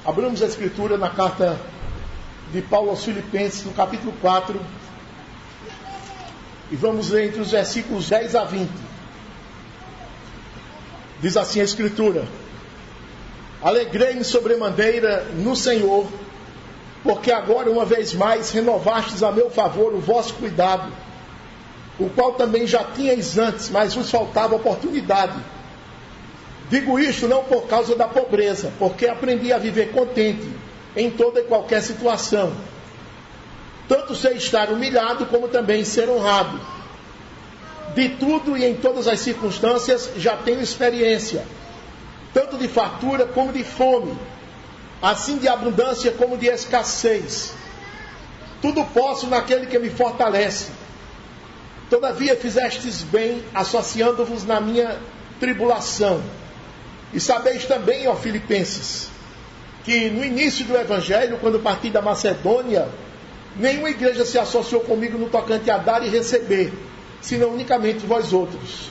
Abramos a Escritura na carta de Paulo aos Filipenses, no capítulo 4, e vamos ler entre os versículos 10 a 20. Diz assim a Escritura: Alegrei-me sobremaneira no Senhor, porque agora uma vez mais renovastes a meu favor o vosso cuidado, o qual também já tinhais antes, mas vos faltava oportunidade. Digo isto não por causa da pobreza, porque aprendi a viver contente em toda e qualquer situação. Tanto sei estar humilhado, como também ser honrado. De tudo e em todas as circunstâncias já tenho experiência, tanto de fartura como de fome, assim de abundância como de escassez. Tudo posso naquele que me fortalece. Todavia fizestes bem, associando-vos na minha tribulação. E sabeis também, ó Filipenses, que no início do Evangelho, quando parti da Macedônia, nenhuma igreja se associou comigo no tocante a dar e receber, senão unicamente vós outros.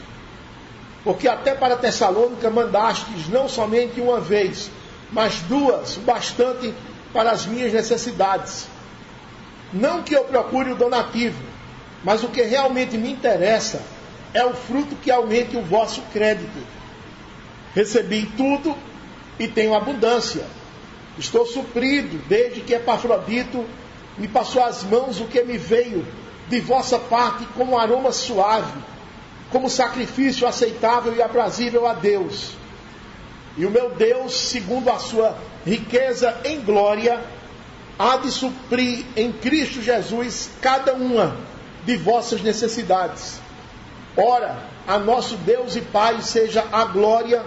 Porque até para Tessalônica mandastes não somente uma vez, mas duas, o bastante para as minhas necessidades. Não que eu procure o donativo, mas o que realmente me interessa é o fruto que aumente o vosso crédito. Recebi tudo e tenho abundância. Estou suprido, desde que Epafrodito me passou às mãos o que me veio de vossa parte como aroma suave, como sacrifício aceitável e aprazível a Deus. E o meu Deus, segundo a sua riqueza em glória, há de suprir em Cristo Jesus cada uma de vossas necessidades. Ora, a nosso Deus e Pai seja a glória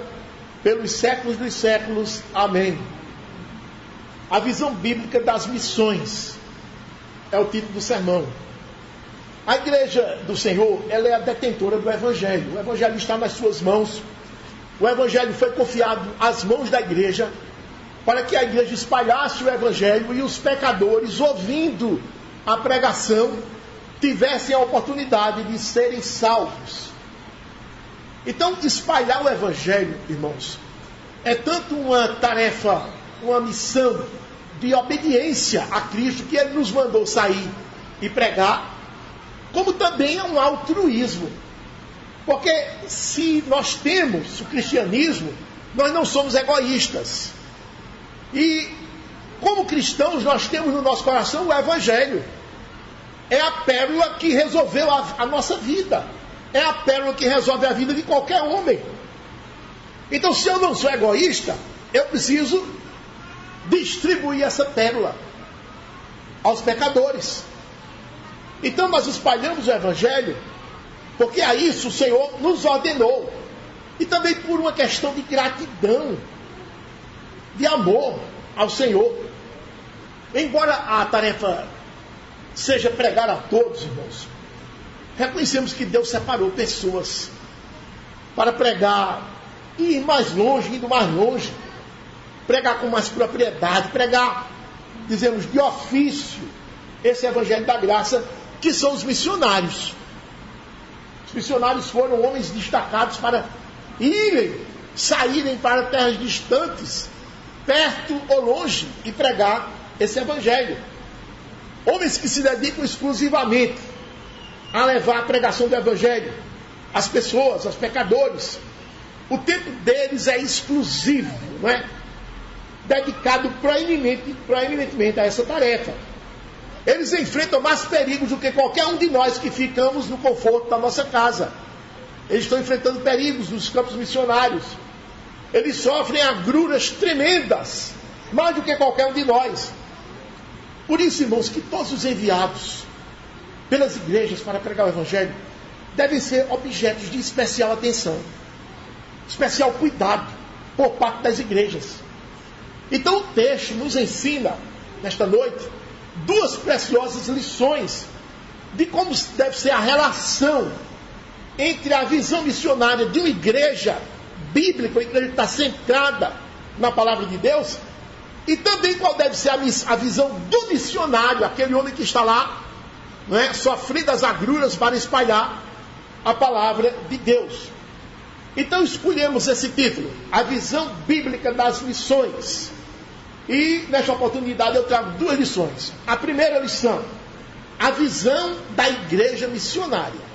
pelos séculos dos séculos. Amém. A visão bíblica das missões é o título do sermão. A igreja do Senhor, ela é a detentora do Evangelho. O Evangelho está nas suas mãos. O Evangelho foi confiado às mãos da igreja, para que a igreja espalhasse o Evangelho e os pecadores, ouvindo a pregação, tivessem a oportunidade de serem salvos. Então, espalhar o Evangelho, irmãos, é tanto uma tarefa, uma missão de obediência a Cristo, que Ele nos mandou sair e pregar, como também é um altruísmo. Porque se nós temos o cristianismo, nós não somos egoístas. E como cristãos, nós temos no nosso coração o Evangelho. É a pérola que resolveu a nossa vida. É a pérola que resolve a vida de qualquer homem. Então, se eu não sou egoísta, eu preciso distribuir essa pérola aos pecadores. Então, nós espalhamos o Evangelho, porque a isso o Senhor nos ordenou. E também por uma questão de gratidão, de amor ao Senhor. Embora a tarefa seja pregar a todos, irmãos, reconhecemos que Deus separou pessoas para pregar e ir mais longe, indo mais longe, pregar com mais propriedade, pregar, dizemos, de ofício, esse Evangelho da graça, que são os missionários. Os missionários foram homens destacados para saírem para terras distantes, perto ou longe, e pregar esse Evangelho. Homens que se dedicam exclusivamente a levar a pregação do Evangelho às pessoas, aos pecadores. O tempo deles é exclusivo, não é? Dedicado proeminentemente a essa tarefa. Eles enfrentam mais perigos do que qualquer um de nós que ficamos no conforto da nossa casa. Eles estão enfrentando perigos nos campos missionários. Eles sofrem agruras tremendas, mais do que qualquer um de nós. Por isso, irmãos, que todos os enviados pelas igrejas para pregar o Evangelho devem ser objetos de especial atenção, especial cuidado por parte das igrejas. Então o texto nos ensina, nesta noite, duas preciosas lições de como deve ser a relação entre a visão missionária de uma igreja bíblica, uma igreja que está centrada na palavra de Deus, e também qual deve ser a visão do missionário, aquele homem que está lá, não é, sofrendo as agruras para espalhar a palavra de Deus. Então escolhemos esse título, a visão bíblica das missões. E nesta oportunidade eu trago duas lições. A primeira lição, a visão da igreja missionária.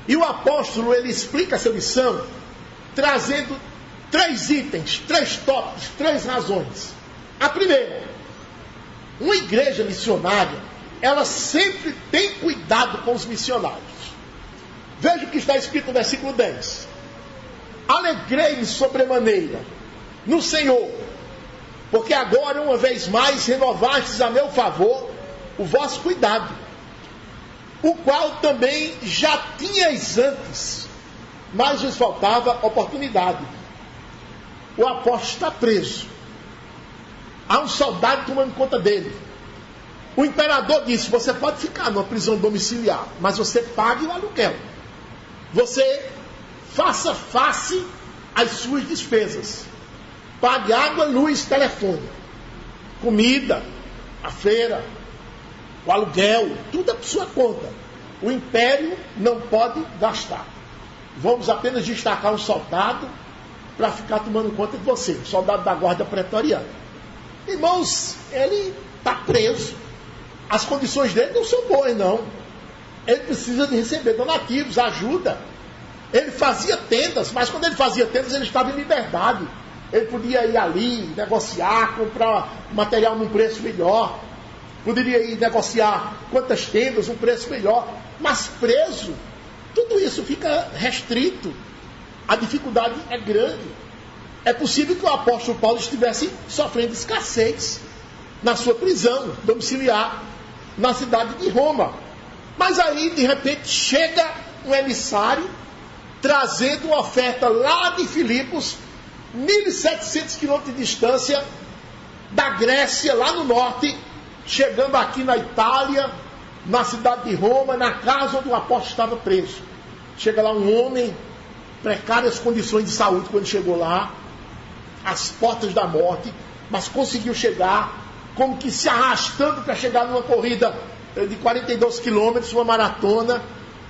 E o apóstolo, ele explica essa lição trazendo 3 itens, 3 tópicos, 3 razões. A primeira, uma igreja missionária, ela sempre tem cuidado com os missionários. Veja o que está escrito no versículo 10. Alegrei-me sobremaneira no Senhor, porque agora, uma vez mais, renovastes a meu favor o vosso cuidado, o qual também já tinhais antes, mas vos faltava oportunidade. O apóstolo está preso. Há um soldado tomando conta dele. O imperador disse: você pode ficar numa prisão domiciliar, mas você pague o aluguel. Você faça face às suas despesas. Pague água, luz, telefone, comida, a feira, o aluguel, tudo é por sua conta. O império não pode gastar. Vamos apenas destacar um soldado para ficar tomando conta de você, um soldado da guarda pretoriana. Irmãos, ele está preso. As condições dele não são boas, não. Ele precisa de receber donativos, ajuda. Ele fazia tendas, mas quando ele fazia tendas, ele estava em liberdade. Ele podia ir ali, negociar, comprar material num preço melhor. Poderia ir negociar quantas tendas, um preço melhor. Mas preso, tudo isso fica restrito. A dificuldade é grande. É possível que o apóstolo Paulo estivesse sofrendo escassez na sua prisão domiciliar na cidade de Roma. Mas aí, de repente, chega um emissário trazendo uma oferta lá de Filipos, 1.700 quilômetros de distância da Grécia, lá no norte, chegando aqui na Itália, na cidade de Roma, na casa onde o apóstolo estava preso. Chega lá um homem, precárias condições de saúde quando chegou lá, às portas da morte, mas conseguiu chegar, como que se arrastando para chegar numa corrida de 42 quilômetros, uma maratona,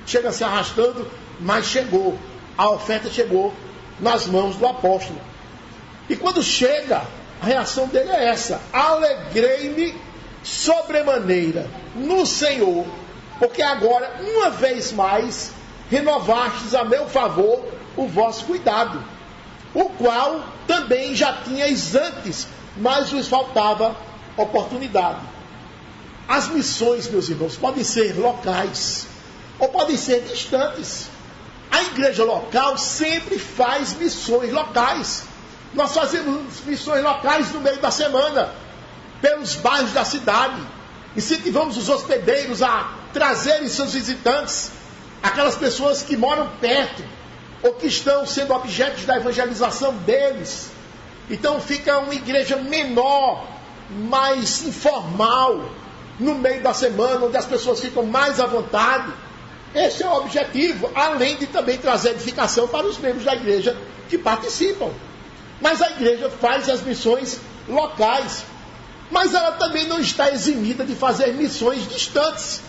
chega se arrastando, mas chegou. A oferta chegou nas mãos do apóstolo. E quando chega, a reação dele é essa: alegrei-me sobremaneira no Senhor, porque agora, uma vez mais, renovastes a meu favor o vosso cuidado, o qual também já tinhais antes, mas vos faltava oportunidade. As missões, meus irmãos, podem ser locais ou podem ser distantes. A igreja local sempre faz missões locais. Nós fazemos missões locais no meio da semana, pelos bairros da cidade. Incentivamos os hospedeiros a trazerem seus visitantes, aquelas pessoas que moram perto ou que estão sendo objetos da evangelização deles. Então fica uma igreja menor, mais informal, no meio da semana, onde as pessoas ficam mais à vontade. Esse é o objetivo, além de também trazer edificação para os membros da igreja que participam. Mas a igreja faz as missões locais, mas ela também não está eximida de fazer missões distantes,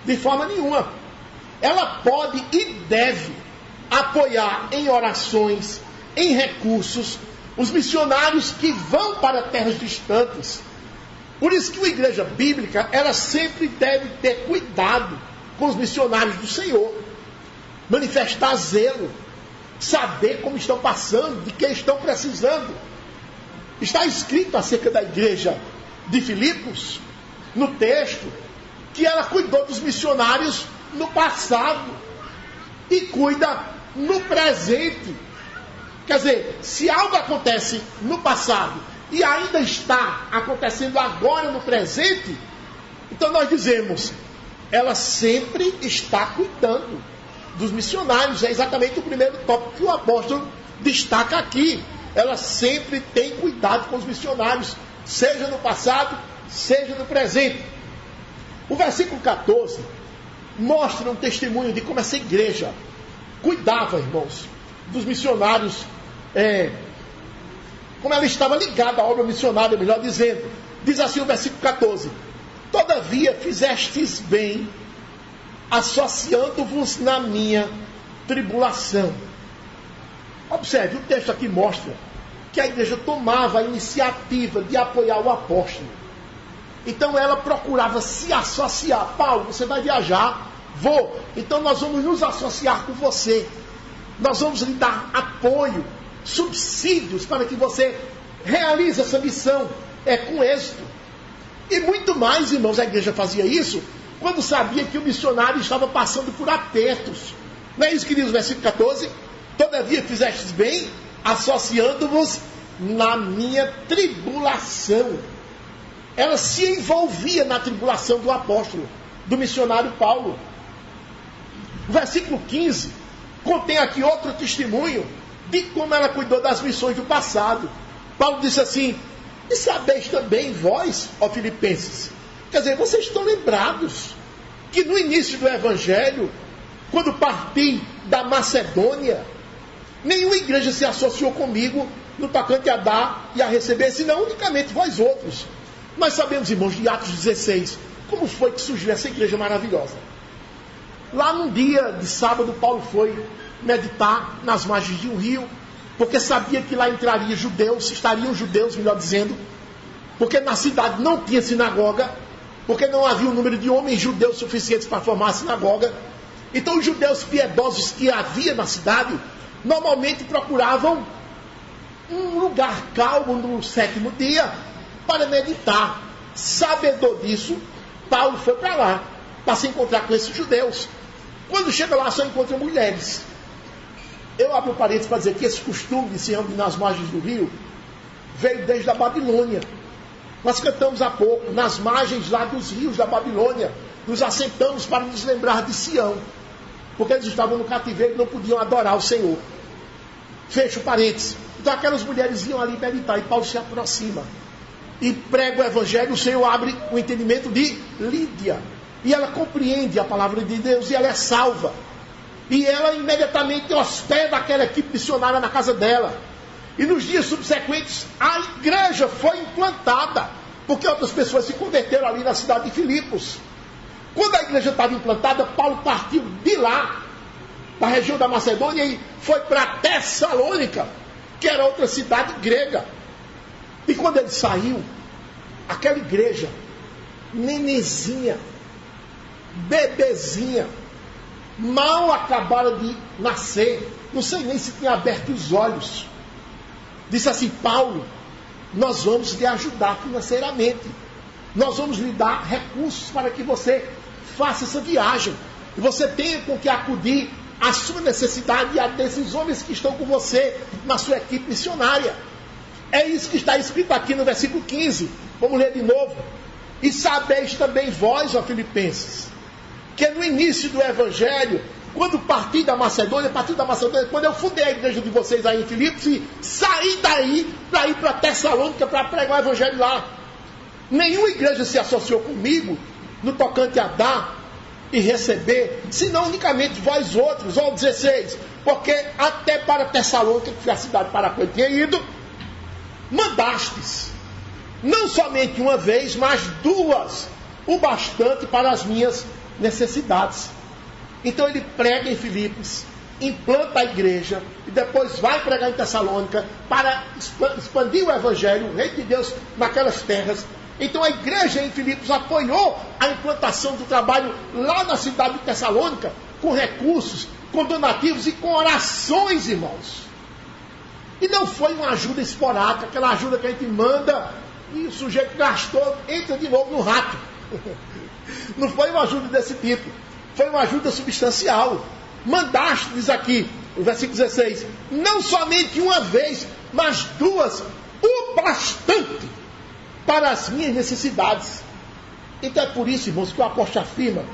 de forma nenhuma. Ela pode e deve apoiar em orações, em recursos, os missionários que vão para terras distantes. Por isso que a igreja bíblica, ela sempre deve ter cuidado com os missionários do Senhor, manifestar zelo, saber como estão passando, de que estão precisando. Está escrito acerca da igreja de Filipos, no texto, que ela cuidou dos missionários no passado e cuida no presente. Quer dizer, se algo acontece no passado e ainda está acontecendo agora no presente, então nós dizemos: ela sempre está cuidando dos missionários. É exatamente o primeiro tópico que o apóstolo destaca aqui. Ela sempre tem cuidado com os missionários, seja no passado, seja no presente. O versículo 14 mostra um testemunho de como essa igreja cuidava, irmãos, dos missionários, como ela estava ligada à obra missionária, melhor dizendo. Diz assim o versículo 14: todavia fizestes bem, associando-vos na minha tribulação. Observe, o texto aqui mostra que a igreja tomava a iniciativa de apoiar o apóstolo. Então ela procurava se associar. Paulo, você vai viajar? Vou. Então nós vamos nos associar com você. Nós vamos lhe dar apoio, subsídios para que você realize essa missão com êxito. E muito mais, irmãos, a igreja fazia isso quando sabia que o missionário estava passando por apertos. Não é isso que diz o versículo 14? Todavia fizestes bem, associando-vos na minha tribulação. Ela se envolvia na tribulação do apóstolo, do missionário Paulo. O versículo 15 contém aqui outro testemunho de como ela cuidou das missões do passado. Paulo disse assim: e sabeis também vós, ó Filipenses, quer dizer, vocês estão lembrados que no início do Evangelho, quando parti da Macedônia, nenhuma igreja se associou comigo no tocante a dar e a receber, senão unicamente vós outros. Nós sabemos, irmãos, de Atos 16, como foi que surgiu essa igreja maravilhosa. Lá num dia de sábado, Paulo foi meditar nas margens de um rio, porque sabia que lá estariam judeus, melhor dizendo, porque na cidade não tinha sinagoga, porque não havia um número de homens judeus suficientes para formar a sinagoga. Então os judeus piedosos que havia na cidade, normalmente procuravam um lugar calmo no sétimo dia, para meditar. Sabedor disso, Paulo foi para lá, para se encontrar com esses judeus. Quando chega lá, só encontra mulheres. Eu abro parênteses para dizer que esse costume de se reunir nas margens do rio veio desde a Babilônia. Nós cantamos há pouco, nas margens lá dos rios da Babilônia, nos assentamos para nos lembrar de Sião, porque eles estavam no cativeiro e não podiam adorar o Senhor. Fecho parênteses. Então aquelas mulheres iam ali meditar, e Paulo se aproxima e prega o Evangelho. O Senhor abre o entendimento de Lídia, e ela compreende a palavra de Deus, e ela é salva. E ela imediatamente hospeda aquela equipe missionária na casa dela. E nos dias subsequentes, a igreja foi implantada, porque outras pessoas se converteram ali na cidade de Filipos. Quando a igreja estava implantada, Paulo partiu de lá, para a região da Macedônia, e foi para Tessalônica, que era outra cidade grega. E quando ele saiu, aquela igreja, nenezinha, bebezinha, mal acabara de nascer, não sei nem se tinha aberto os olhos, disse assim: Paulo, nós vamos lhe ajudar financeiramente, nós vamos lhe dar recursos para que você faça essa viagem, e você tenha com que acudir à sua necessidade e a desses homens que estão com você na sua equipe missionária. É isso que está escrito aqui no versículo 15. Vamos ler de novo. E sabeis também vós, ó Filipenses, que no início do Evangelho, quando parti da Macedônia, quando eu fundei a igreja de vocês aí em Filipos, e saí daí para ir para Tessalônica para pregar o Evangelho lá, nenhuma igreja se associou comigo no tocante a dar e receber, senão unicamente vós outros. Ó 16, porque até para Tessalônica, que foi a cidade para a qual eu tinha ido, mandastes, não somente uma vez, mas duas, o bastante para as minhas necessidades. Então ele prega em Filipos, implanta a igreja, e depois vai pregar em Tessalônica, para expandir o Evangelho, o reino de Deus naquelas terras. Então a igreja em Filipos apoiou a implantação do trabalho lá na cidade de Tessalônica, com recursos, com donativos e com orações, irmãos. E não foi uma ajuda esporádica, aquela ajuda que a gente manda e o sujeito gastou, entra de novo no rato. Não foi uma ajuda desse tipo, foi uma ajuda substancial. Mandaste, diz aqui, o versículo 16, não somente uma vez, mas duas, o bastante para as minhas necessidades. Então é por isso, irmãos, que o apóstolo afirma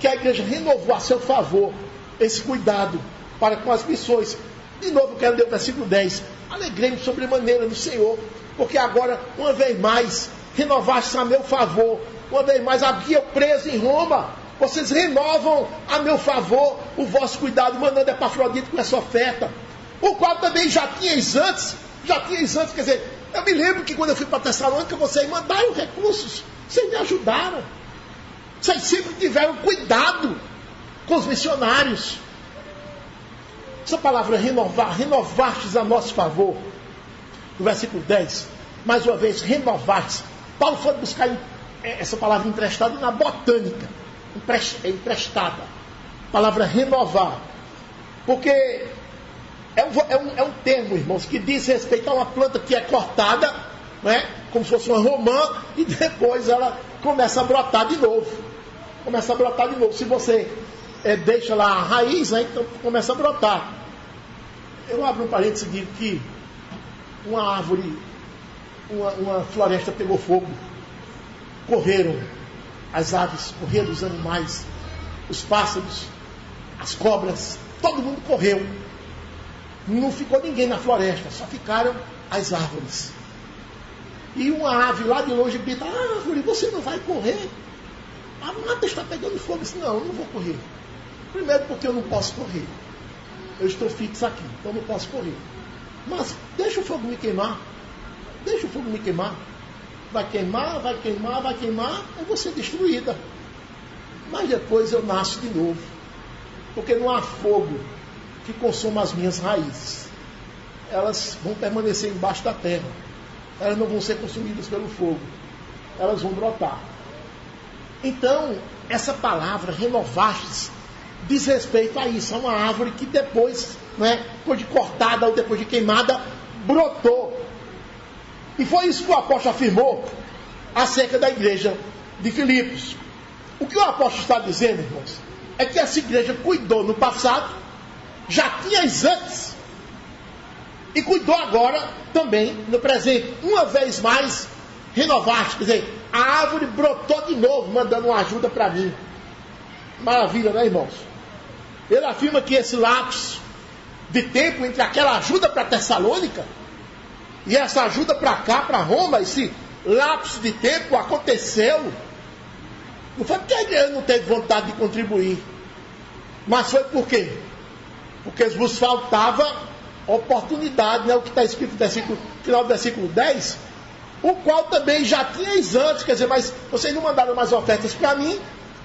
que a igreja renovou a seu favor esse cuidado para com as missões. De novo, quero ler o versículo 10. Alegrei-me sobremaneira no Senhor, porque agora, uma vez mais, renovaste a meu favor. Uma vez mais, havia eu preso em Roma. Vocês renovam a meu favor o vosso cuidado, mandando Epafrodito com essa oferta, o qual também já tinhais antes, quer dizer, eu me lembro que quando eu fui para Tessalônica, vocês mandaram recursos, vocês me ajudaram, vocês sempre tiveram cuidado com os missionários. Essa palavra renovar, renovastes a nosso favor, no versículo 10, mais uma vez, renovar-se. Paulo foi buscar essa palavra emprestada na botânica, emprestada, palavra renovar, porque é um termo, irmãos, que diz respeito a uma planta que é cortada, né, como se fosse uma romã, e depois ela começa a brotar de novo. Se você deixa lá a raiz, né, então começa a brotar. Eu abro um parênteses e digo que uma árvore, uma floresta pegou fogo, correram as aves, correram os animais, os pássaros, as cobras, todo mundo correu. Não ficou ninguém na floresta, só ficaram as árvores. E uma ave lá de longe grita: árvore, você não vai correr? A mata está pegando fogo. Eu disse: não, eu não vou correr. Primeiro porque eu não posso correr. Eu estou fixo aqui, então não posso correr. Mas deixa o fogo me queimar. Vai queimar, eu vou ser destruída. Mas depois eu nasço de novo. Porque não há fogo que consuma as minhas raízes. Elas vão permanecer embaixo da terra. Elas não vão ser consumidas pelo fogo. Elas vão brotar. Então, essa palavra, renovar-se, diz respeito a isso. A uma árvore que depois, né, depois de cortada ou depois de queimada, brotou. E foi isso que o apóstolo afirmou acerca da igreja de Filipos. O que o apóstolo está dizendo, irmãos, é que essa igreja cuidou no passado, já tinha antes, e cuidou agora também no presente. Uma vez mais, renovar-se, quer dizer, a árvore brotou de novo, mandando uma ajuda para mim. Maravilha, né, irmãos? Ele afirma que esse lapso de tempo entre aquela ajuda para Tessalônica e essa ajuda para cá, para Roma, esse lapso de tempo aconteceu. Não foi porque a igreja não teve vontade de contribuir, mas foi por quê? Porque vos faltava oportunidade, né? O que está escrito no final do versículo 10, o qual também já tinhais antes, quer dizer, mas vocês não mandaram mais ofertas para mim,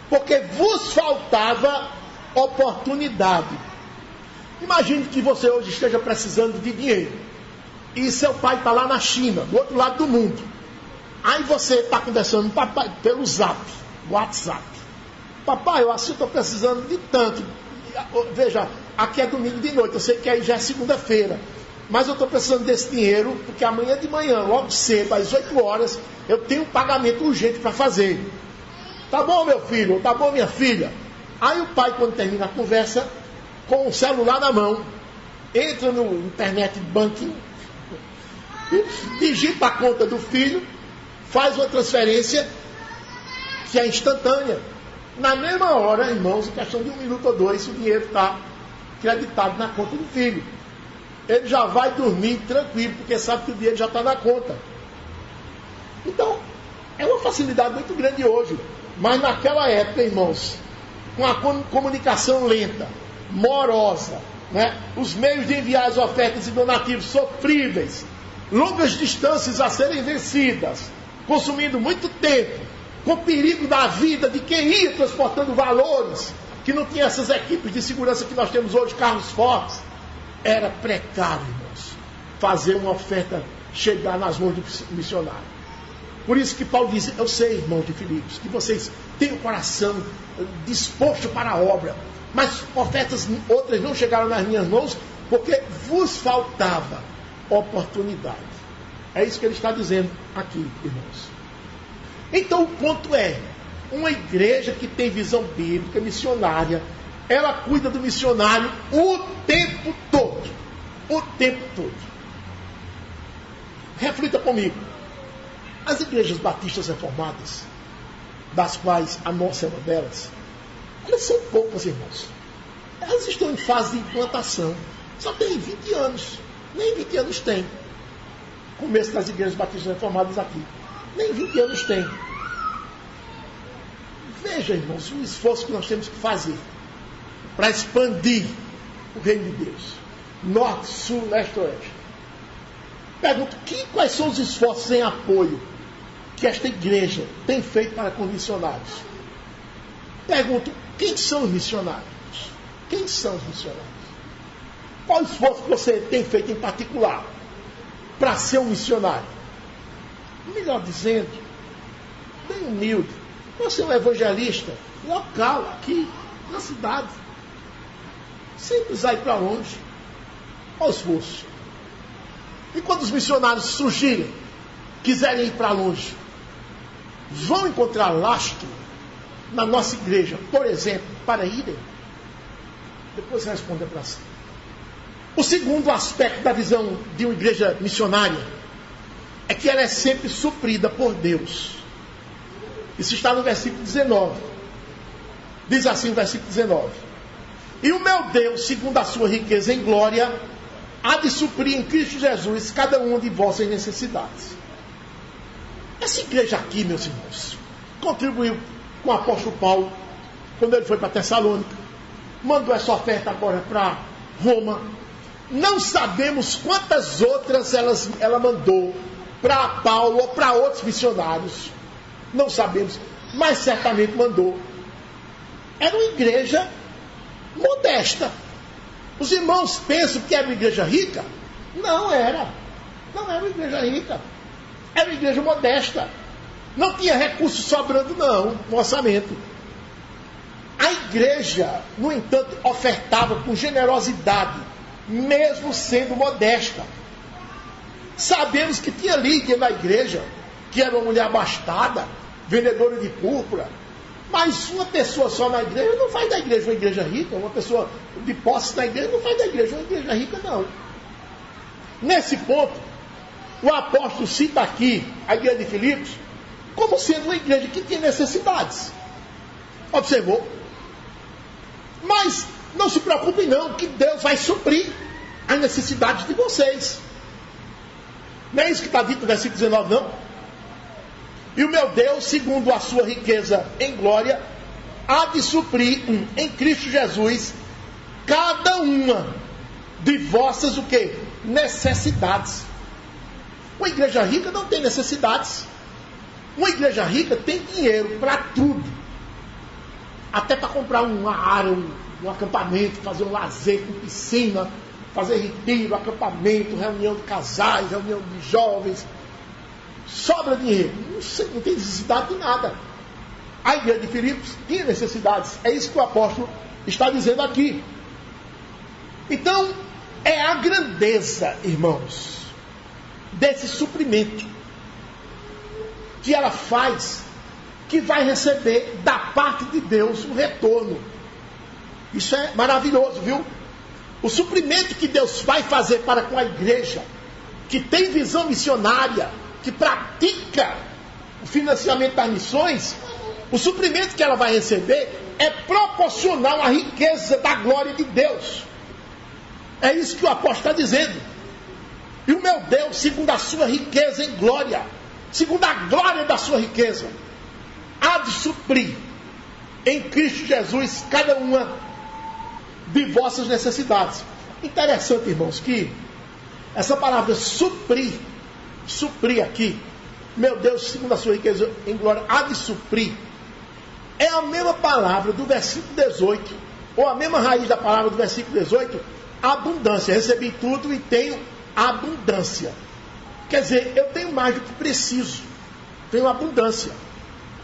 porque vos faltava oportunidade. Imagine que você hoje esteja precisando de dinheiro, e seu pai está lá na China, do outro lado do mundo. Aí você está conversando com o papai pelo WhatsApp. Papai, eu assim estou precisando de tanto. Veja, aqui é domingo de noite, eu sei que aí já é segunda-feira, mas eu estou precisando desse dinheiro, porque amanhã de manhã, logo cedo, às 8 horas, eu tenho um pagamento urgente para fazer. Tá bom, meu filho? Tá bom, minha filha? Aí o pai, quando termina a conversa, com o celular na mão, entra no internet banking, digita a conta do filho, faz uma transferência que é instantânea. Na mesma hora, irmãos, em questão de 1 minuto ou 2, o dinheiro está creditado na conta do filho. Ele já vai dormir tranquilo, porque sabe que o dinheiro já está na conta. Então, é uma facilidade muito grande hoje. Mas naquela época, irmãos, com a comunicação lenta, morosa, né, os meios de enviar as ofertas e donativos sofríveis, longas distâncias a serem vencidas, consumindo muito tempo, com perigo da vida de quem ia transportando valores, que não tinha essas equipes de segurança que nós temos hoje, carros fortes. Era precário, irmãos, fazer uma oferta chegar nas mãos do missionário. Por isso que Paulo diz: eu sei, irmãos de Filipos, que vocês têm o coração disposto para a obra, mas ofertas outras não chegaram nas minhas mãos, porque vos faltava oportunidade. É isso que ele está dizendo aqui, irmãos. Então o ponto é, uma igreja que tem visão bíblica, missionária, ela cuida do missionário o tempo todo. O tempo todo. Reflita comigo. As igrejas batistas reformadas, das quais a nossa é uma delas, elas são poucas, irmãos. Elas estão em fase de implantação. Só tem 20 anos. Nem 20 anos tem. Começo das igrejas batistas reformadas aqui. Nem 20 anos tem. Veja, irmãos, o esforço que nós temos que fazer para expandir o reino de Deus. Norte, sul, leste, oeste. Pergunto, quais são os esforços em apoio que esta igreja tem feito para com missionários? Pergunto, quem são os missionários? Quem são os missionários? Qual o esforço que você tem feito em particular para ser um missionário? Melhor dizendo, bem humilde, você é um evangelista local, aqui, na cidade. Sem precisar ir para longe. Olha o esforço. E quando os missionários surgirem, quiserem ir para longe, vão encontrar lastro na nossa igreja, por exemplo, para irem? Depois responda para si. O segundo aspecto da visão de uma igreja missionária é que ela é sempre suprida por Deus. Isso está no versículo 19. Diz assim o versículo 19: E o meu Deus, segundo a sua riqueza em glória, há de suprir em Cristo Jesus cada uma de vossas necessidades. Essa igreja aqui, meus irmãos, contribuiu com o apóstolo Paulo, quando ele foi para Tessalônica, mandou essa oferta agora para Roma. Não sabemos quantas outras ela mandou para Paulo ou para outros missionários. Não sabemos, mas certamente mandou. Era uma igreja modesta. Os irmãos pensam que era uma igreja rica? Não era. Não era uma igreja rica. Era uma igreja modesta. Não tinha recursos sobrando, não, no orçamento. A igreja, no entanto, ofertava com generosidade, mesmo sendo modesta. Sabemos que tinha Lídia na igreja, que era uma mulher abastada, vendedora de púrpura. Mas uma pessoa só na igreja não faz da igreja uma igreja rica. Uma pessoa de posse na igreja não faz da igreja uma igreja rica, não. Nesse ponto, o apóstolo cita aqui a igreja de Filipos como sendo uma igreja que tinha necessidades. Observou? Mas não se preocupe não, que Deus vai suprir as necessidades de vocês. Não é isso que está dito no versículo 19, não? E o meu Deus, segundo a sua riqueza em glória, há de suprir em Cristo Jesus cada uma de vossas o quê? Necessidades. Uma igreja rica não tem necessidades. Uma igreja rica tem dinheiro para tudo. Até para comprar uma área, um acampamento, fazer um lazer com piscina, fazer retiro, acampamento, reunião de casais, reunião de jovens. Sobra dinheiro. Não tem necessidade de nada. A igreja de Filipos tinha necessidades. É isso que o apóstolo está dizendo aqui. Então, é a grandeza, irmãos, desse suprimento que ela faz, que vai receber da parte de Deus um retorno. Isso é maravilhoso, viu? O suprimento que Deus vai fazer para com a igreja, que tem visão missionária, que pratica o financiamento das missões, o suprimento que ela vai receber é proporcional à riqueza da glória de Deus. É isso que o apóstolo está dizendo. E o meu Deus, segundo a sua riqueza em glória, segundo a glória da sua riqueza, há de suprir em Cristo Jesus cada uma de vossas necessidades. Interessante, irmãos, que essa palavra suprir aqui, meu Deus, segundo a sua riqueza em glória, há de suprir, é a mesma palavra do versículo 18, ou a mesma raiz da palavra do versículo 18, abundância. Recebi tudo e tenho abundância. Quer dizer, eu tenho mais do que preciso, tenho abundância.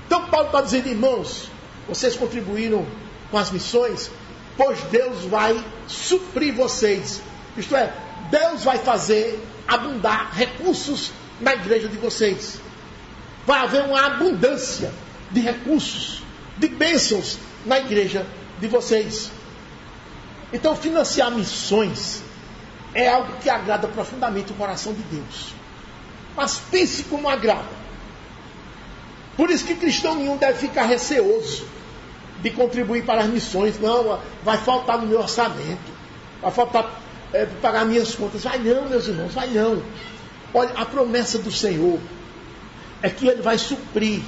Então Paulo está dizendo, irmãos, vocês contribuíram com as missões, pois Deus vai suprir vocês. Isto é, Deus vai fazer abundar recursos na igreja de vocês. Vai haver uma abundância de recursos, de bênçãos na igreja de vocês. Então, financiar missões é algo que agrada profundamente o coração de Deus. Mas pense como agrada. Por isso que cristão nenhum deve ficar receoso de contribuir para as missões. Não, vai faltar no meu orçamento, vai faltar pagar minhas contas. Vai não, meus irmãos, vai não. Olha, a promessa do Senhor é que Ele vai suprir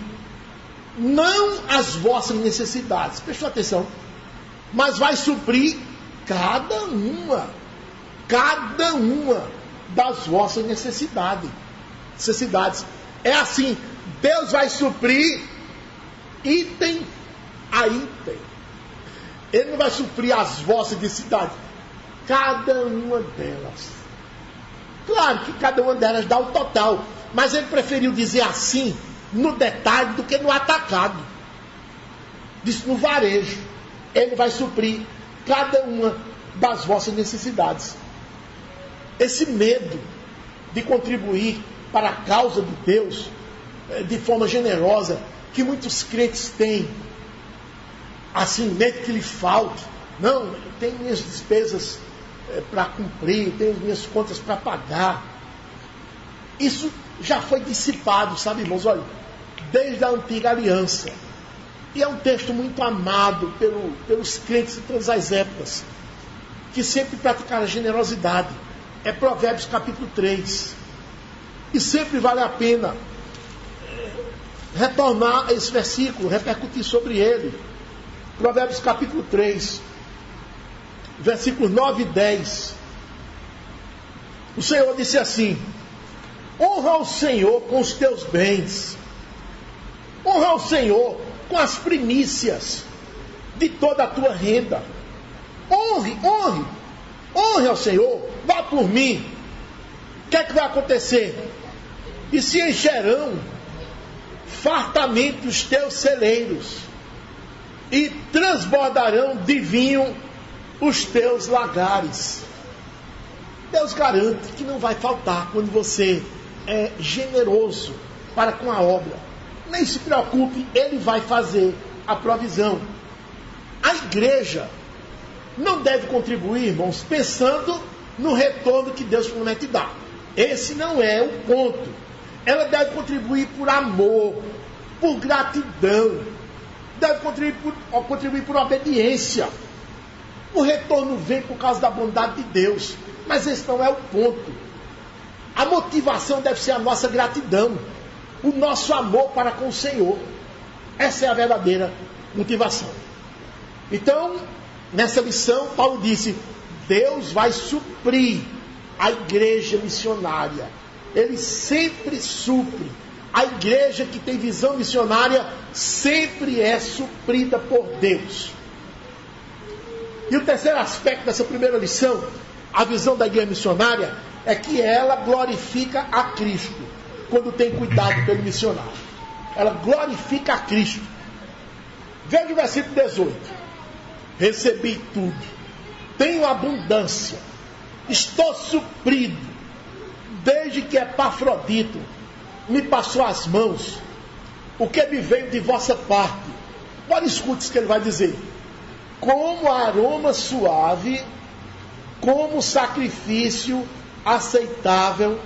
não as vossas necessidades, prestou atenção, mas vai suprir cada uma das vossas necessidades. É assim, Deus vai suprir item a item. Ele não vai suprir as vossas necessidades, cada uma delas. Claro que cada uma delas dá o total, mas ele preferiu dizer assim, no detalhe, do que no atacado. Disse no varejo. Ele vai suprir cada uma das vossas necessidades. Esse medo de contribuir para a causa de Deus, de forma generosa, que muitos crentes têm, assim, medo que lhe falte. Não, eu tenho minhas despesas para cumprir, tenho minhas contas para pagar. Isso já foi dissipado, sabe, irmãos? Olha, desde a antiga aliança. E é um texto muito amado pelos crentes de todas as épocas, que sempre praticaram a generosidade. É Provérbios capítulo 3. E sempre vale a pena retornar a esse versículo, repercutir sobre ele. Provérbios capítulo 3, versículos 9 e 10. O Senhor disse assim: honra ao Senhor com os teus bens, honra ao Senhor com as primícias de toda a tua renda. Honre ao Senhor, vá por mim. O que é que vai acontecer? E se encherão fartamente os teus celeiros, e transbordarão de vinho os teus lagares. Deus garante que não vai faltar quando você é generoso para com a obra. Nem se preocupe, Ele vai fazer a provisão. A igreja não deve contribuir, irmãos, pensando no retorno que Deus promete dar. Esse não é o ponto. Ela deve contribuir por amor, por gratidão, deve contribuir por obediência. O retorno vem por causa da bondade de Deus, mas esse não é o ponto. A motivação deve ser a nossa gratidão, o nosso amor para com o Senhor. Essa é a verdadeira motivação. Então, nessa lição, Paulo disse: Deus vai suprir a igreja missionária. Ele sempre supre. A igreja que tem visão missionária sempre é suprida por Deus. E o terceiro aspecto dessa primeira lição, a visão da igreja missionária, é que ela glorifica a Cristo quando tem cuidado pelo missionário. Ela glorifica a Cristo. Veja o versículo 18. Recebi tudo, tenho abundância, estou suprido, desde que Epafrodito me passou as mãos, o que me veio de vossa parte. Agora escute o que ele vai dizer: como aroma suave, como sacrifício aceitável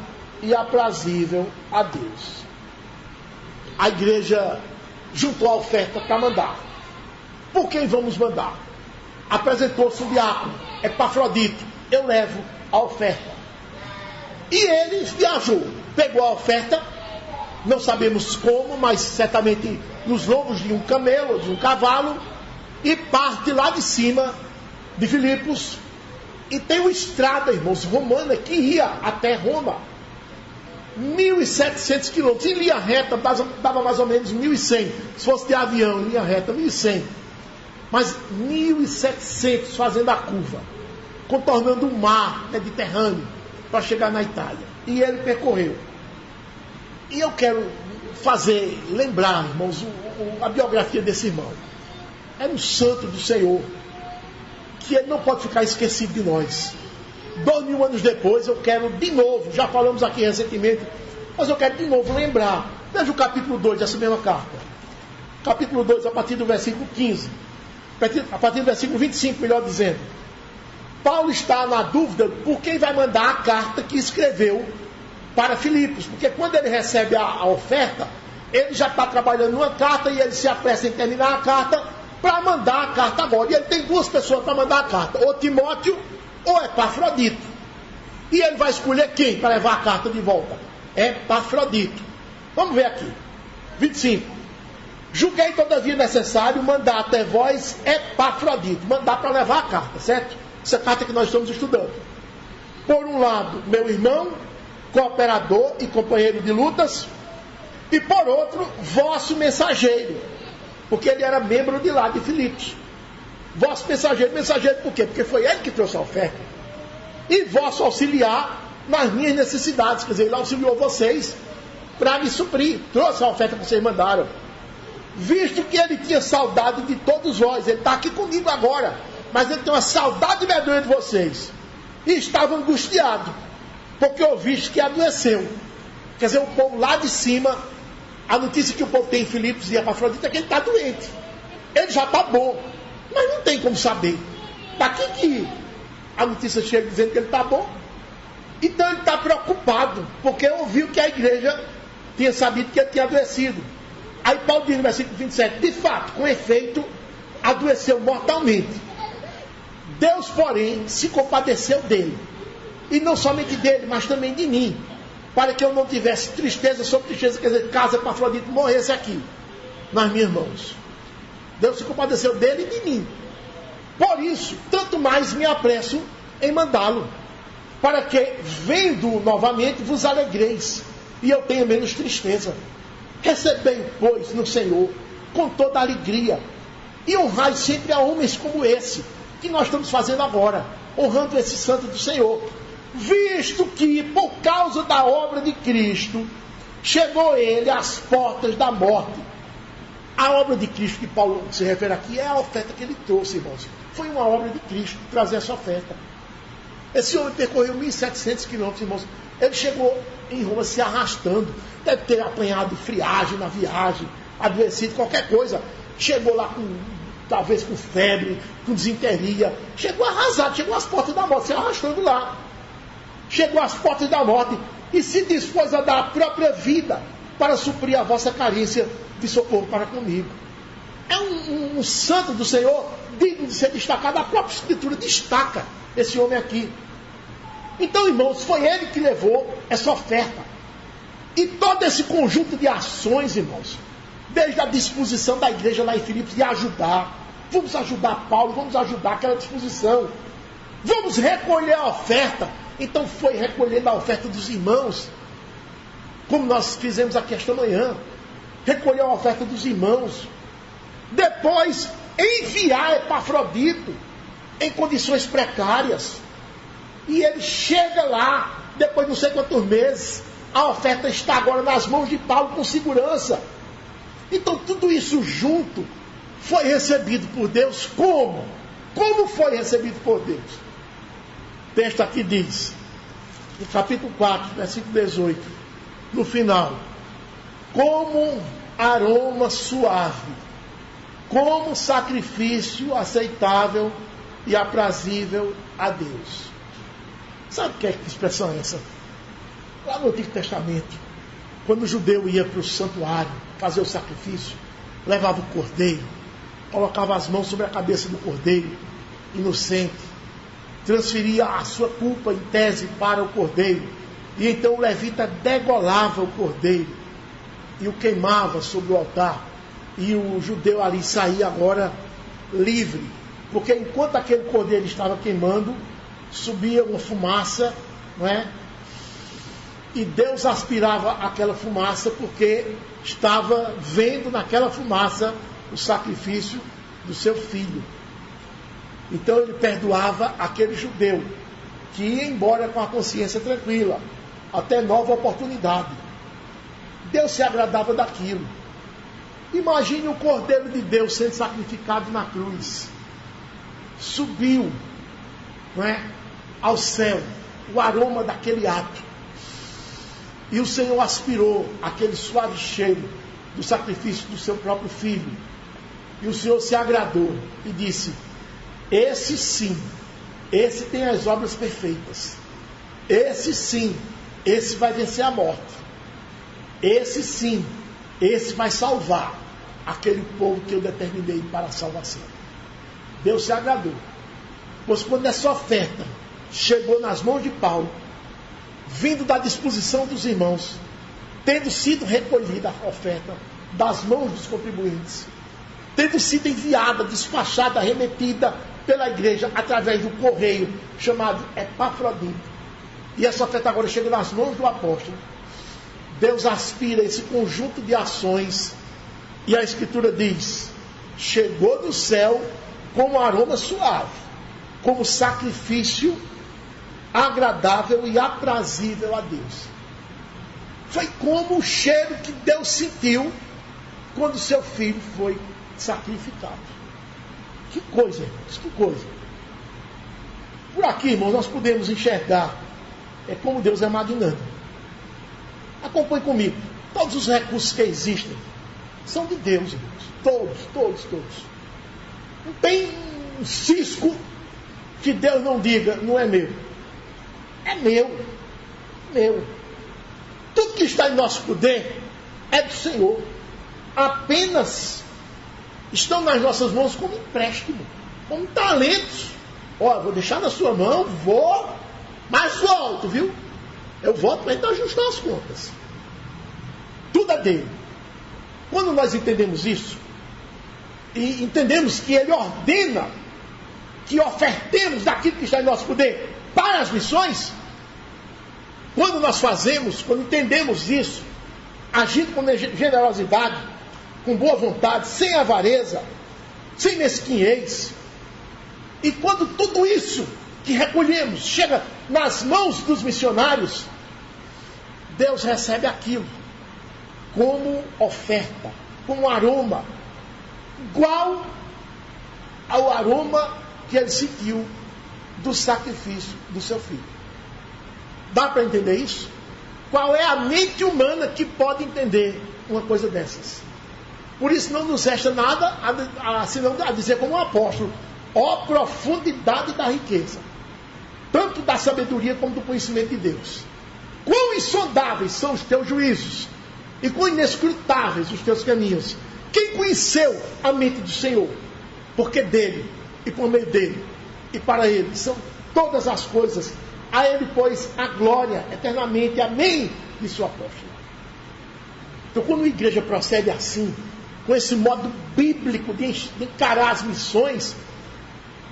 e aprazível a Deus. A igreja juntou a oferta para mandar. Por quem vamos mandar? Apresentou-se um diácono, Epafrodito. Eu levo a oferta. E ele viajou, pegou a oferta, não sabemos como, mas certamente nos lombos de um camelo, de um cavalo, e parte lá de cima de Filipos. E tem uma estrada, irmãos, romana, que ia até Roma. 1.700 quilômetros. Em linha reta, dava mais ou menos 1.100. Se fosse de avião, em linha reta, 1.100. Mas 1.700 fazendo a curva, contornando o mar Mediterrâneo, para chegar na Itália. E ele percorreu. E eu quero lembrar, irmãos, a biografia desse irmão. Era um santo do Senhor, que ele não pode ficar esquecido de nós. 2000 anos depois, eu quero de novo, já falamos aqui recentemente, mas eu quero de novo lembrar. Veja o capítulo 2 dessa mesma carta. Capítulo 2, a partir do versículo 15. A partir do versículo 25, melhor dizendo. Paulo está na dúvida por quem vai mandar a carta que escreveu para Filipos. Porque quando ele recebe a oferta, ele já está trabalhando numa carta e ele se apressa em terminar a carta para mandar a carta agora. E ele tem duas pessoas para mandar a carta: ou Timóteo ou Epafrodito. E ele vai escolher quem para levar a carta de volta? Epafrodito. Vamos ver aqui. 25. Julguei todavia necessário mandar até vós Epafrodito. Mandar para levar a carta, certo? Essa carta que nós estamos estudando. Por um lado, meu irmão, cooperador e companheiro de lutas. E por outro, vosso mensageiro. Porque ele era membro de lá, de Filipos. Vosso mensageiro. Mensageiro por quê? Porque foi ele que trouxe a oferta. E vosso auxiliar nas minhas necessidades. Quer dizer, ele auxiliou vocês para me suprir. Trouxe a oferta que vocês mandaram. Visto que ele tinha saudade de todos vós. Ele está aqui comigo agora. Mas ele tem uma saudade medonha de vocês. E estava angustiado. Porque ouviste que adoeceu. Quer dizer, o povo lá de cima, a notícia que o povo tem em Filipos e Epafrodito é que ele está doente. Ele já está bom. Mas não tem como saber. Daqui que a notícia chega dizendo que ele está bom. Então ele está preocupado. Porque ouviu que a igreja tinha sabido que ele tinha adoecido. Aí Paulo diz no versículo 27, de fato, com efeito, adoeceu mortalmente. Deus, porém, se compadeceu dele. E não somente dele, mas também de mim. Para que eu não tivesse tristeza sobre tristeza, quer dizer, caso Epafrodito morresse aqui, nas minhas mãos. Deus se compadeceu dele e de mim. Por isso, tanto mais me apresso em mandá-lo. Para que, vendo novamente, vos alegreis. E eu tenha menos tristeza. Recebei, pois, no Senhor, com toda alegria. E honrai sempre a homens como esse, que nós estamos fazendo agora. Honrando esse santo do Senhor. Visto que, por causa da obra de Cristo, chegou ele às portas da morte. A obra de Cristo que Paulo se refere aqui é a oferta que ele trouxe, irmãos. Foi uma obra de Cristo trazer essa oferta. Esse homem percorreu 1.700 quilômetros, irmãos. Ele chegou em Roma se arrastando. Deve ter apanhado friagem na viagem, adoecido, qualquer coisa. Chegou lá talvez com febre, com desinteria. Chegou arrasado, chegou às portas da morte, se arrastando lá. Chegou às portas da morte e se dispôs a dar a própria vida para suprir a vossa carência de socorro para comigo. É um santo do Senhor digno de ser destacado. A própria Escritura destaca esse homem aqui. Então, irmãos, foi ele que levou essa oferta. E todo esse conjunto de ações, irmãos, desde a disposição da igreja lá em Filipos de ajudar. Vamos ajudar Paulo, vamos ajudar aquela disposição. Vamos recolher a oferta. Então foi recolhendo a oferta dos irmãos, como nós fizemos aqui esta manhã. Recolheu a oferta dos irmãos. Depois enviar Epafrodito em condições precárias. E ele chega lá, depois de não sei quantos meses, a oferta está agora nas mãos de Paulo com segurança. Então tudo isso junto foi recebido por Deus como? Como foi recebido por Deus? O texto aqui diz, no capítulo 4, versículo 18, no final, como aroma suave, como sacrifício aceitável e aprazível a Deus. Sabe que expressão é essa? Lá no Antigo Testamento, quando o judeu ia para o santuário fazer o sacrifício, levava o cordeiro, colocava as mãos sobre a cabeça do cordeiro, inocente, transferia a sua culpa em tese para o cordeiro, e então o levita degolava o cordeiro e o queimava sobre o altar, e o judeu ali saía agora livre, porque enquanto aquele cordeiro estava queimando, subia uma fumaça, não é? E Deus aspirava aquela fumaça, porque estava vendo naquela fumaça o sacrifício do seu filho. Então ele perdoava aquele judeu que ia embora com a consciência tranquila, até nova oportunidade. Deus se agradava daquilo. Imagine o Cordeiro de Deus sendo sacrificado na cruz. Subiu, não é, ao céu o aroma daquele ato. E o Senhor aspirou aquele suave cheiro do sacrifício do seu próprio filho. E o Senhor se agradou e disse: esse sim, esse tem as obras perfeitas. Esse sim, esse vai vencer a morte. Esse sim, esse vai salvar aquele povo que eu determinei para a salvação. Deus se agradou. Pois quando essa oferta chegou nas mãos de Paulo, vindo da disposição dos irmãos, tendo sido recolhida a oferta das mãos dos contribuintes, tendo sido enviada, despachada, remetida pela igreja através do correio chamado Epafrodito, e essa oferta agora chega nas mãos do apóstolo, Deus aspira esse conjunto de ações, e a Escritura diz: chegou do céu como aroma suave, como sacrifício agradável e aprazível a Deus. Foi como o cheiro que Deus sentiu quando seu filho foi sacrificado. Que coisa, irmãos, que coisa. Por aqui, irmãos, nós podemos enxergar como Deus é magnânimo. Acompanhe comigo. Todos os recursos que existem são de Deus, irmãos. Todos. Não tem um cisco que Deus não diga, não é meu. É meu. Tudo que está em nosso poder é do Senhor. Apenas estão nas nossas mãos como empréstimo, como talentos. Vou deixar na sua mão, mas volto, viu? Eu volto para então ajustar as contas. Tudo é dele. Quando nós entendemos isso, e entendemos que ele ordena que ofertemos daquilo que está em nosso poder para as missões, quando nós fazemos, quando entendemos isso, agindo com generosidade, com boa vontade, sem avareza, sem mesquinhez, e quando tudo isso que recolhemos chega nas mãos dos missionários, Deus recebe aquilo como oferta, como aroma, igual ao aroma que ele sentiu do sacrifício do seu filho. Dá para entender isso? Qual é a mente humana que pode entender uma coisa dessas? Por isso não nos resta nada senão a dizer como um apóstolo: ó profundidade da riqueza, tanto da sabedoria como do conhecimento de Deus. Quão insondáveis são os teus juízos, e quão inescrutáveis os teus caminhos. Quem conheceu a mente do Senhor? Porque dele, e por meio dele, e para ele, são todas as coisas. A ele, pois, a glória eternamente. Amém, disse o apóstolo. Então, quando a igreja procede assim, com esse modo bíblico de encarar as missões,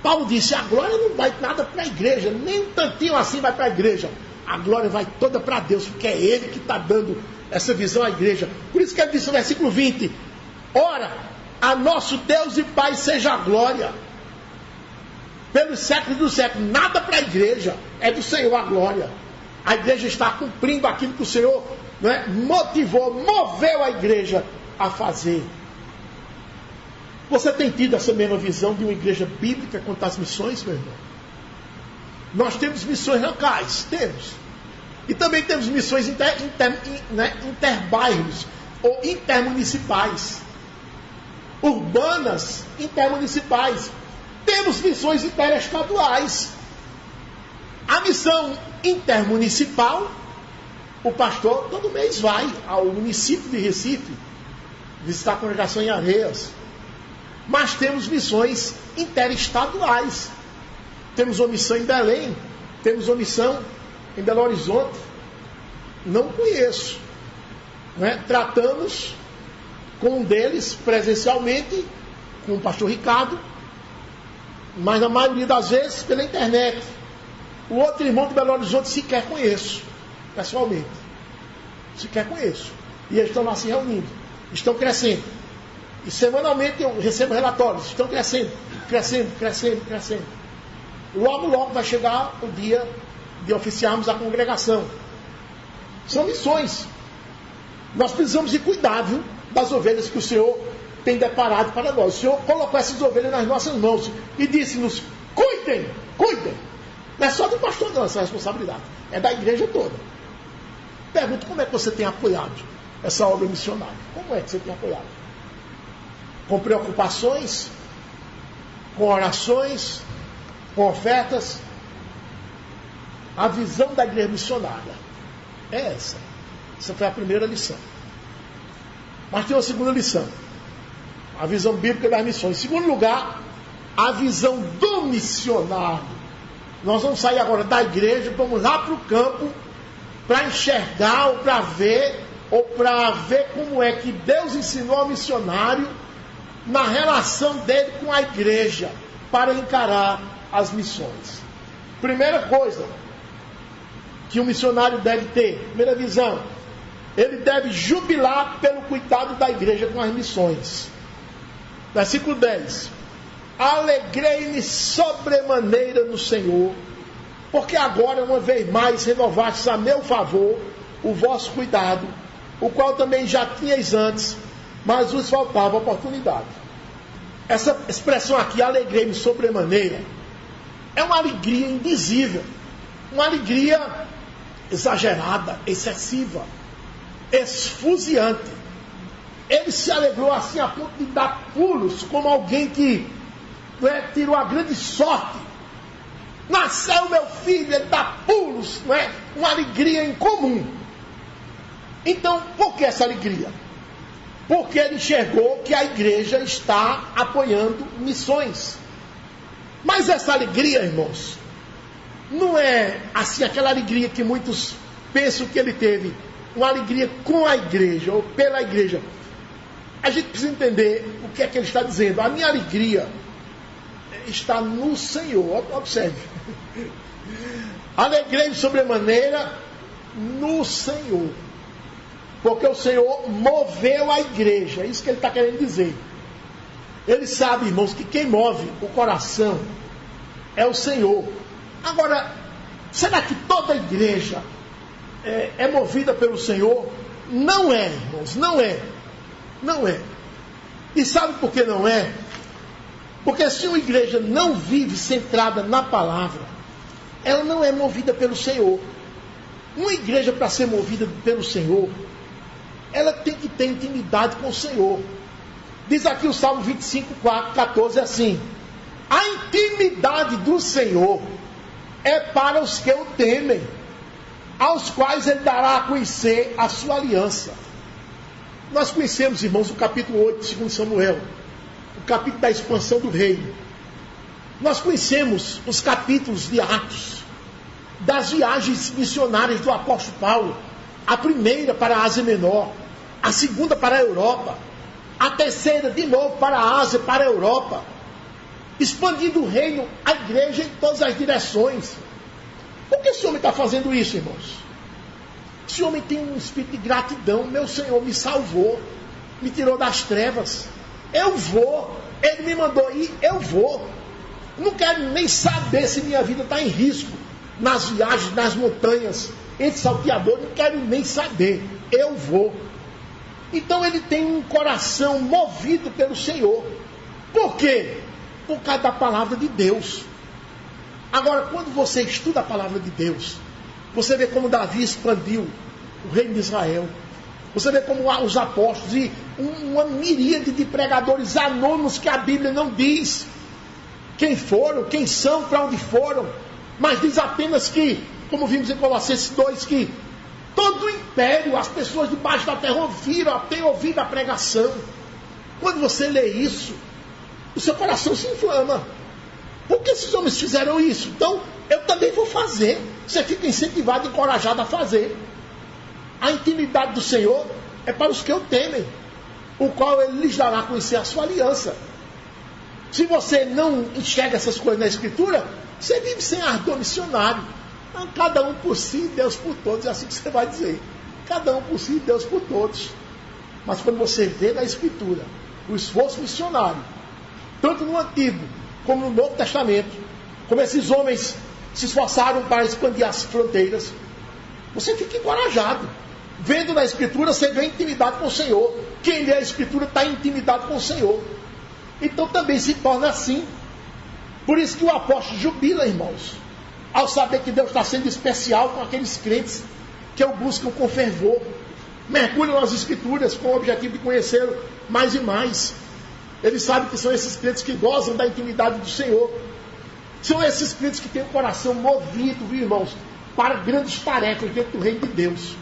Paulo disse: a glória não vai nada para a igreja, nem um tantinho assim vai para a igreja. A glória vai toda para Deus, porque é Ele que está dando essa visão à igreja. Por isso que ele disse no versículo 20: ora, a nosso Deus e Pai seja a glória pelos séculos dos séculos. Nada para a igreja, é do Senhor a glória. A igreja está cumprindo aquilo que o Senhor moveu a igreja a fazer. Você tem tido essa mesma visão de uma igreja bíblica quanto às missões, meu irmão? Nós temos missões locais, temos. E também temos missões interbairros ou intermunicipais. Urbanas, intermunicipais. Temos missões interestaduais. A missão intermunicipal, o pastor todo mês vai ao município de Recife visitar a congregação em Areias. Mas temos missões interestaduais. Temos uma missão em Belém, temos uma missão em Belo Horizonte. Não conheço. Tratamos com um deles presencialmente, com o pastor Ricardo, mas na maioria das vezes pela internet. O outro irmão de Belo Horizonte sequer conheço, pessoalmente. Sequer conheço. E eles estão lá se reunindo, estão crescendo. E semanalmente eu recebo relatórios, estão crescendo. Logo vai chegar o dia de oficiarmos a congregação. São missões. Nós precisamos de cuidado das ovelhas que o Senhor tem deparado para nós. O Senhor colocou essas ovelhas nas nossas mãos e disse-nos: cuidem. Não é só do pastor não, essa responsabilidade. É da igreja toda. Pergunto: como é que você tem apoiado essa obra missionária? Como é que você tem apoiado? Com preocupações? Com orações? Com ofertas? A visão da igreja missionária é essa. Essa foi a primeira lição. Mas tem uma segunda lição: a visão bíblica das missões. Em segundo lugar, a visão do missionário. Nós vamos sair agora da igreja, vamos lá para o campo para enxergar ou para ver como é que Deus ensinou ao missionário na relação dele com a igreja para encarar as missões. Primeira coisa que o missionário deve ter, primeira visão: ele deve jubilar pelo cuidado da igreja com as missões. Versículo 10: alegrei-me sobremaneira no Senhor, porque agora, uma vez mais, renovastes a meu favor o vosso cuidado, o qual também já tinhais antes, mas vos faltava oportunidade. Essa expressão aqui, alegrei-me sobremaneira, é uma alegria indizível, uma alegria exagerada, excessiva, esfuziante. Ele se alegrou assim a ponto de dar pulos, como alguém que tirou a grande sorte. Nasceu meu filho, ele dá pulos, não é? Uma alegria incomum. Então, por que essa alegria? Porque ele enxergou que a igreja está apoiando missões. Mas essa alegria, irmãos, não é assim aquela alegria que muitos pensam que ele teve, uma alegria com a igreja ou pela igreja. A gente precisa entender o que é que ele está dizendo. A minha alegria está no Senhor. Observe. Alegrei-me sobremaneira no Senhor. Porque o Senhor moveu a igreja. É isso que ele está querendo dizer. Ele sabe, irmãos, que quem move o coração é o Senhor. Agora, será que toda a igreja é movida pelo Senhor? Não é, irmãos, não é. Não é. E sabe por que não é? Porque se uma igreja não vive centrada na palavra, ela não é movida pelo Senhor. Uma igreja, para ser movida pelo Senhor, ela tem que ter intimidade com o Senhor. Diz aqui o Salmo 25, 14 assim: a intimidade do Senhor é para os que o temem, aos quais ele dará a conhecer a sua aliança. Nós conhecemos, irmãos, o capítulo 8 de 2 Samuel, o capítulo da expansão do reino. Nós conhecemos os capítulos de Atos, das viagens missionárias do apóstolo Paulo, a primeira para a Ásia Menor, a segunda para a Europa, a terceira de novo para a Ásia, para a Europa, expandindo o reino, a igreja em todas as direções. Por que esse homem está fazendo isso, irmãos? Esse homem tem um espírito de gratidão. Meu Senhor me salvou, me tirou das trevas. Eu vou, ele me mandou ir, eu vou. Não quero nem saber se minha vida está em risco nas viagens, nas montanhas, entre salteadores, não quero nem saber. Eu vou. Então ele tem um coração movido pelo Senhor. Por quê? Por causa da palavra de Deus. Agora, quando você estuda a palavra de Deus, você vê como Davi expandiu o reino de Israel. Você vê como os apóstolos e uma miríade de pregadores anônimos que a Bíblia não diz quem foram, quem são, para onde foram. Mas diz apenas que, como vimos em Colossenses 2, que todo o império, as pessoas debaixo da terra têm ouvido a pregação. Quando você lê isso, o seu coração se inflama. Por que esses homens fizeram isso? Então, eu também vou fazer. Você fica incentivado, encorajado a fazer. A intimidade do Senhor é para os que o temem, o qual ele lhes dará a conhecer a sua aliança. Se você não enxerga essas coisas na Escritura, você vive sem ardor missionário. Cada um por si, Deus por todos. É assim que você vai dizer. Cada um por si, Deus por todos. Mas quando você vê na Escritura o esforço missionário, tanto no Antigo como no Novo Testamento, como esses homens se esforçaram para expandir as fronteiras, você fica encorajado. Vendo na Escritura, você vê intimidade com o Senhor. Quem lê a Escritura está em intimidade com o Senhor. Então também se torna assim. Por isso que o apóstolo jubila, irmãos, ao saber que Deus está sendo especial com aqueles crentes que o buscam com fervor, mergulham nas Escrituras com o objetivo de conhecê-lo mais e mais. Ele sabe que são esses crentes que gozam da intimidade do Senhor. São esses crentes que têm o coração movido, viu, irmãos, para grandes tarefas dentro do reino de Deus.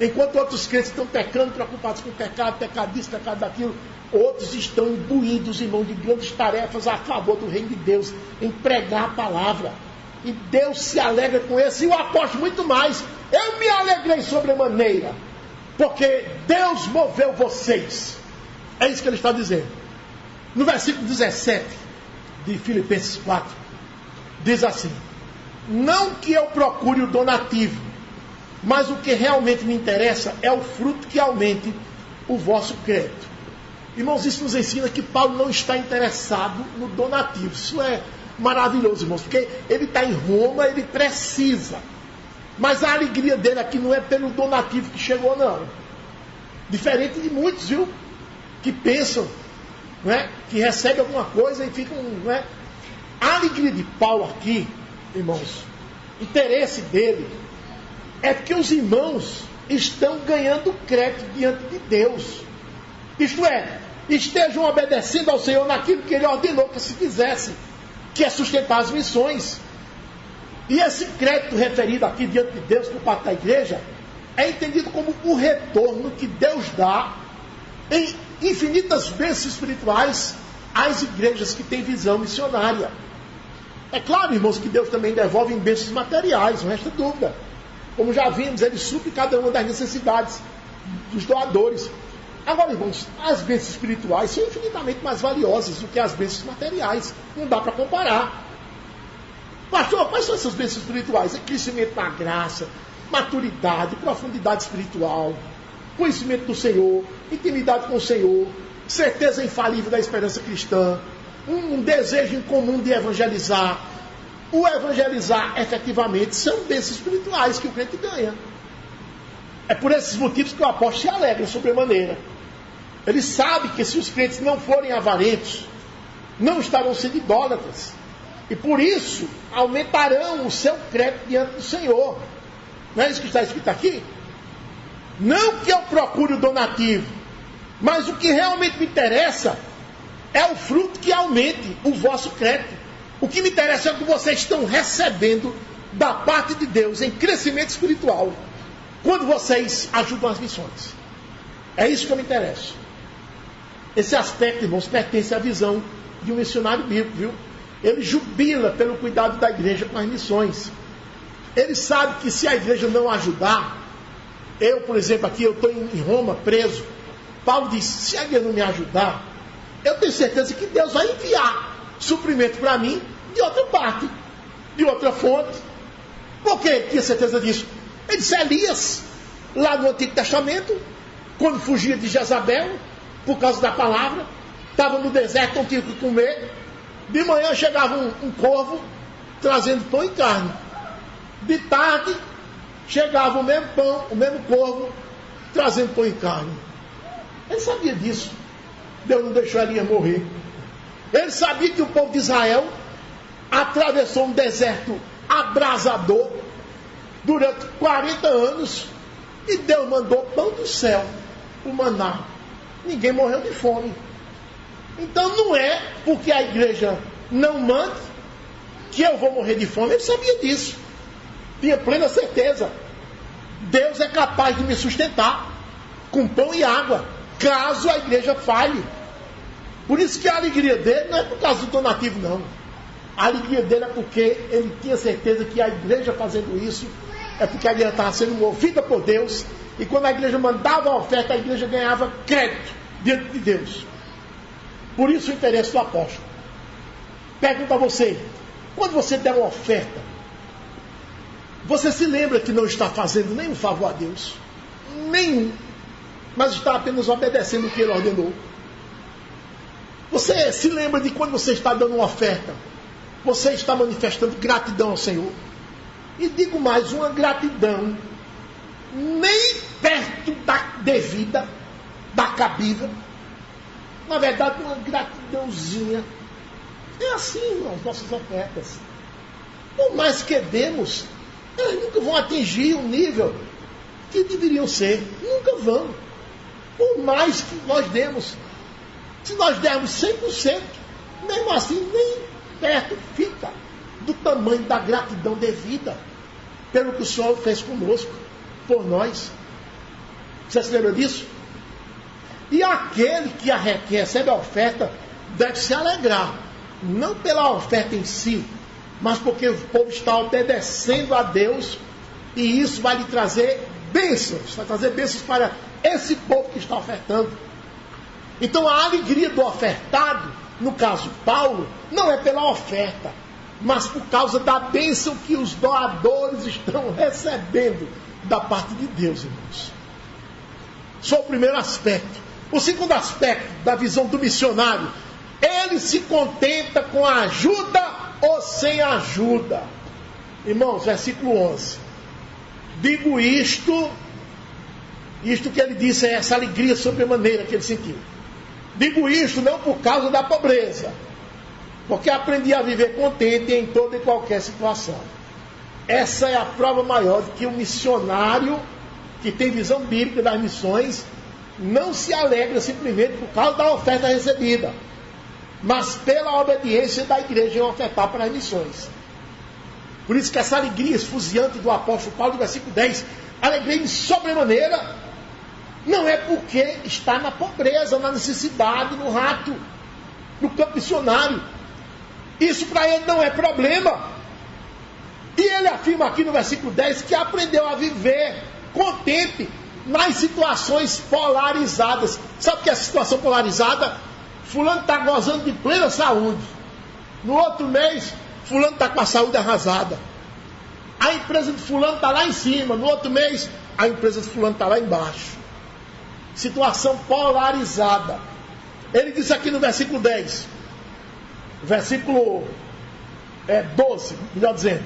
Enquanto outros crentes estão pecando, preocupados com o pecado, pecado disso, pecado daquilo, outros estão imbuídos, irmão, de grandes tarefas a favor do reino de Deus, em pregar a palavra. E Deus se alegra com isso, e o apóstolo muito mais. Eu me alegrei sobremaneira, porque Deus moveu vocês. É isso que ele está dizendo. No versículo 17 de Filipenses 4, diz assim: não que eu procure o donativo, mas o que realmente me interessa é o fruto que aumente o vosso crédito. Irmãos, isso nos ensina que Paulo não está interessado no donativo. Isso é maravilhoso, irmãos, porque ele está em Roma, ele precisa. Mas a alegria dele aqui não é pelo donativo que chegou, não. Diferente de muitos, viu? Que pensam, não é? Que recebem alguma coisa e ficam, não é? A alegria de Paulo aqui, irmãos, o interesse dele é porque os irmãos estão ganhando crédito diante de Deus. Isto é, estejam obedecendo ao Senhor naquilo que Ele ordenou que se fizesse, que é sustentar as missões. E esse crédito referido aqui diante de Deus por parte da igreja é entendido como o retorno que Deus dá em infinitas bênçãos espirituais às igrejas que têm visão missionária. É claro, irmãos, que Deus também devolve em bênçãos materiais, não resta dúvida. Como já vimos, Ele supre cada uma das necessidades dos doadores. Agora, irmãos, as bênçãos espirituais são infinitamente mais valiosas do que as bênçãos materiais. Não dá para comparar. Pastor, quais são essas bênçãos espirituais? É crescimento na graça, maturidade, profundidade espiritual, conhecimento do Senhor, intimidade com o Senhor, certeza infalível da esperança cristã, um desejo em comum de evangelizar. O evangelizar efetivamente são bênçãos espirituais que o crente ganha. É por esses motivos que o apóstolo se alegra sobremaneira. Ele sabe que se os crentes não forem avarentos, não estarão sendo idólatras. E por isso aumentarão o seu crédito diante do Senhor. Não é isso que está escrito aqui? Não que eu procure o donativo, mas o que realmente me interessa é o fruto que aumente o vosso crédito. O que me interessa é o que vocês estão recebendo da parte de Deus em crescimento espiritual, quando vocês ajudam as missões. É isso que eu me interesso. Esse aspecto, irmãos, pertence à visão de um missionário bíblico, viu? Ele jubila pelo cuidado da igreja com as missões. Ele sabe que se a igreja não ajudar, eu, por exemplo, aqui, eu estou em Roma, preso. Paulo diz, se a igreja não me ajudar, eu tenho certeza que Deus vai enviar suprimento para mim de outra parte, de outra fonte. Por que ele tinha certeza disso? Ele disse, Elias, lá no Antigo Testamento, quando fugia de Jezabel, por causa da palavra, estava no deserto, não tinha o que comer. De manhã chegava um corvo trazendo pão e carne. De tarde chegava o mesmo pão, o mesmo corvo trazendo pão e carne. Ele sabia disso. Deus não deixou Elias morrer. Ele sabia que o povo de Israel atravessou um deserto abrasador durante 40 anos e Deus mandou pão do céu, o maná. Ninguém morreu de fome. Então não é porque a igreja não manda que eu vou morrer de fome. Ele sabia disso. Tinha plena certeza. Deus é capaz de me sustentar com pão e água, caso a igreja falhe. Por isso que a alegria dele não é por causa do donativo, não. A alegria dele é porque ele tinha certeza que a igreja fazendo isso é porque a igreja estava sendo movida por Deus, e quando a igreja mandava a oferta, a igreja ganhava crédito diante de Deus. Por isso o interesse do apóstolo. Pergunto a você, quando você der uma oferta, você se lembra que não está fazendo nenhum favor a Deus? Nenhum. Mas está apenas obedecendo o que Ele ordenou. Você se lembra de quando você está dando uma oferta, você está manifestando gratidão ao Senhor? E digo mais, uma gratidão nem perto da devida, da cabível. Na verdade, uma gratidãozinha. É assim, irmãos, nossas ofertas. Por mais que demos, elas nunca vão atingir o nível que deveriam ser. Nunca vão. Por mais que nós demos. Se nós dermos 100%, mesmo assim, nem perto fica do tamanho da gratidão devida pelo que o Senhor fez conosco, por nós. Você se lembra disso? E aquele que recebe a oferta deve se alegrar, não pela oferta em si, mas porque o povo está obedecendo a Deus, e isso vai lhe trazer bênçãos, vai trazer bênçãos para esse povo que está ofertando. Então a alegria do ofertado, no caso Paulo, não é pela oferta, mas por causa da bênção que os doadores estão recebendo da parte de Deus, irmãos. Só o primeiro aspecto. O segundo aspecto da visão do missionário, ele se contenta com a ajuda ou sem ajuda. Irmãos, versículo 11. Digo isto que ele disse é essa alegria sobremaneira que ele sentiu. Digo isto não por causa da pobreza, porque aprendi a viver contente em toda e qualquer situação. Essa é a prova maior de que o missionário que tem visão bíblica das missões não se alegra simplesmente por causa da oferta recebida, mas pela obediência da igreja em ofertar para as missões. Por isso que essa alegria esfuziante do apóstolo Paulo, no versículo 10, alegria de sobremaneira, não é porque está na pobreza, na necessidade, no rato, no campo missionário. Isso para ele não é problema. E ele afirma aqui no versículo 10 que aprendeu a viver contente nas situações polarizadas. Sabe o que é a situação polarizada? Fulano está gozando de plena saúde. No outro mês, fulano está com a saúde arrasada. A empresa de fulano está lá em cima. No outro mês, a empresa de fulano está lá embaixo. Situação polarizada. Ele diz aqui no versículo 10, versículo 12, melhor dizendo: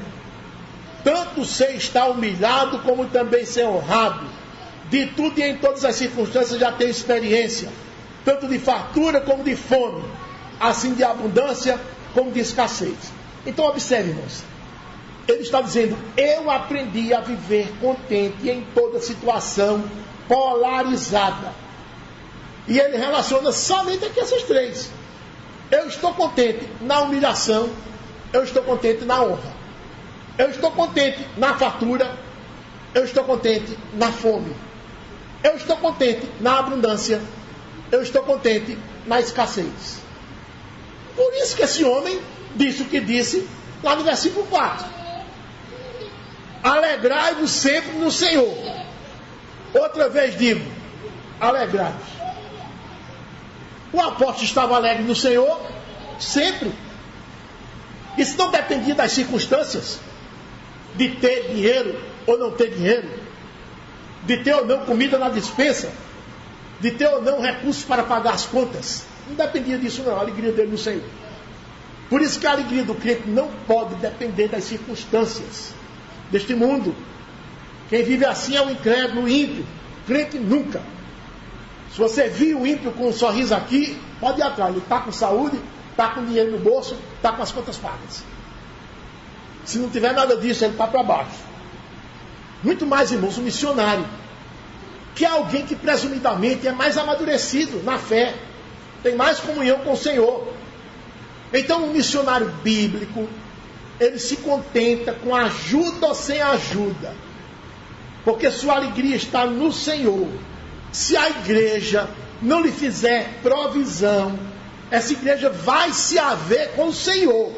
tanto sei estar humilhado, como também ser honrado. De tudo e em todas as circunstâncias já tenho experiência, tanto de fartura como de fome, assim de abundância como de escassez. Então observe, irmãos, ele está dizendo: eu aprendi a viver contente em toda situação polarizada. E ele relaciona somente aqui essas três. Eu estou contente na humilhação, eu estou contente na honra, eu estou contente na fartura, eu estou contente na fome, eu estou contente na abundância, eu estou contente na escassez. Por isso que esse homem disse o que disse lá no versículo 4: alegrai-vos sempre no Senhor. Outra vez digo, alegrai-vos. O apóstolo estava alegre no Senhor sempre. Isso não dependia das circunstâncias, de ter dinheiro ou não ter dinheiro, de ter ou não comida na despensa, de ter ou não recursos para pagar as contas. Não dependia disso não, a alegria dele no Senhor. Por isso que a alegria do crente não pode depender das circunstâncias deste mundo. Quem vive assim é o incrédulo, o ímpio. Crente nunca. Se você viu o ímpio com um sorriso aqui, pode ir atrás. Ele está com saúde, está com dinheiro no bolso, está com as contas pagas. Se não tiver nada disso, ele está para baixo. Muito mais, irmãos, um missionário, que é alguém que presumidamente é mais amadurecido na fé, tem mais comunhão com o Senhor. Então, um missionário bíblico, ele se contenta com ajuda ou sem ajuda, porque sua alegria está no Senhor. Se a igreja não lhe fizer provisão, essa igreja vai se haver com o Senhor.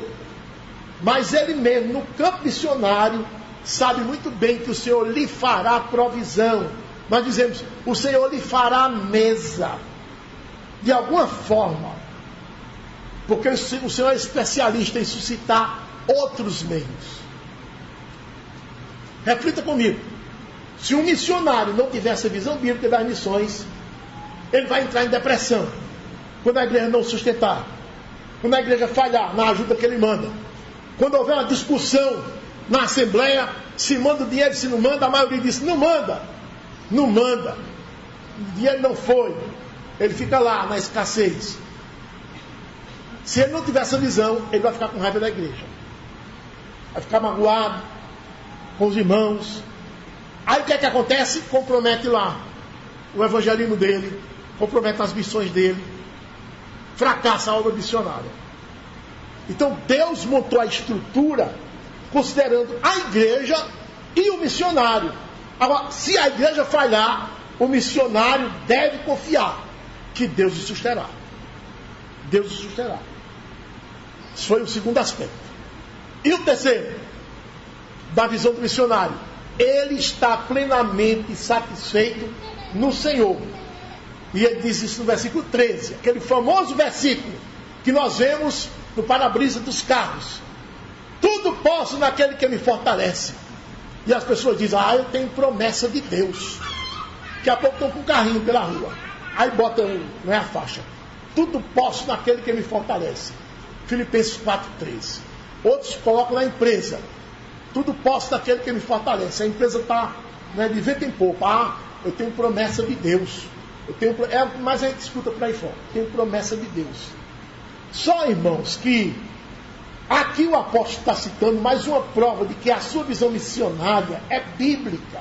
Mas ele mesmo, no campo missionário, sabe muito bem que o Senhor lhe fará provisão. Nós dizemos, o Senhor lhe fará mesa, de alguma forma, porque o Senhor é especialista em suscitar outros meios. Reflita comigo: se um missionário não tiver essa visão bíblica das missões, ele vai entrar em depressão quando a igreja não sustentar, quando a igreja falhar na ajuda que ele manda, quando houver uma discussão na assembleia, se manda o dinheiro, se não manda. A maioria diz: não manda, não manda, o dinheiro não foi, ele fica lá na escassez. Se ele não tiver essa visão, ele vai ficar com raiva da igreja, vai ficar magoado com os irmãos. Aí o que é que acontece? Compromete lá o evangelismo dele, compromete as missões dele, fracassa a obra missionária. Então Deus montou a estrutura considerando a igreja e o missionário. Agora, se a igreja falhar, o missionário deve confiar que Deus o susterá. Deus o susterá. Isso foi o segundo aspecto. E o terceiro, da visão do missionário: ele está plenamente satisfeito no Senhor. E ele diz isso no versículo 13, aquele famoso versículo que nós vemos no para-brisa dos carros: tudo posso naquele que me fortalece. E as pessoas dizem: eu tenho promessa de Deus. Daqui a pouco estão com um carrinho pela rua, aí botam, não é a faixa: tudo posso naquele que me fortalece. Filipenses 4,13. Outros colocam na empresa. Tudo posso daquele que me fortalece. A empresa está, né, de vento em pouco. Eu tenho promessa de Deus. Mas a gente escuta por aí fora. Tenho promessa de Deus. Só, irmãos, que aqui o apóstolo está citando mais uma prova de que a sua visão missionária é bíblica.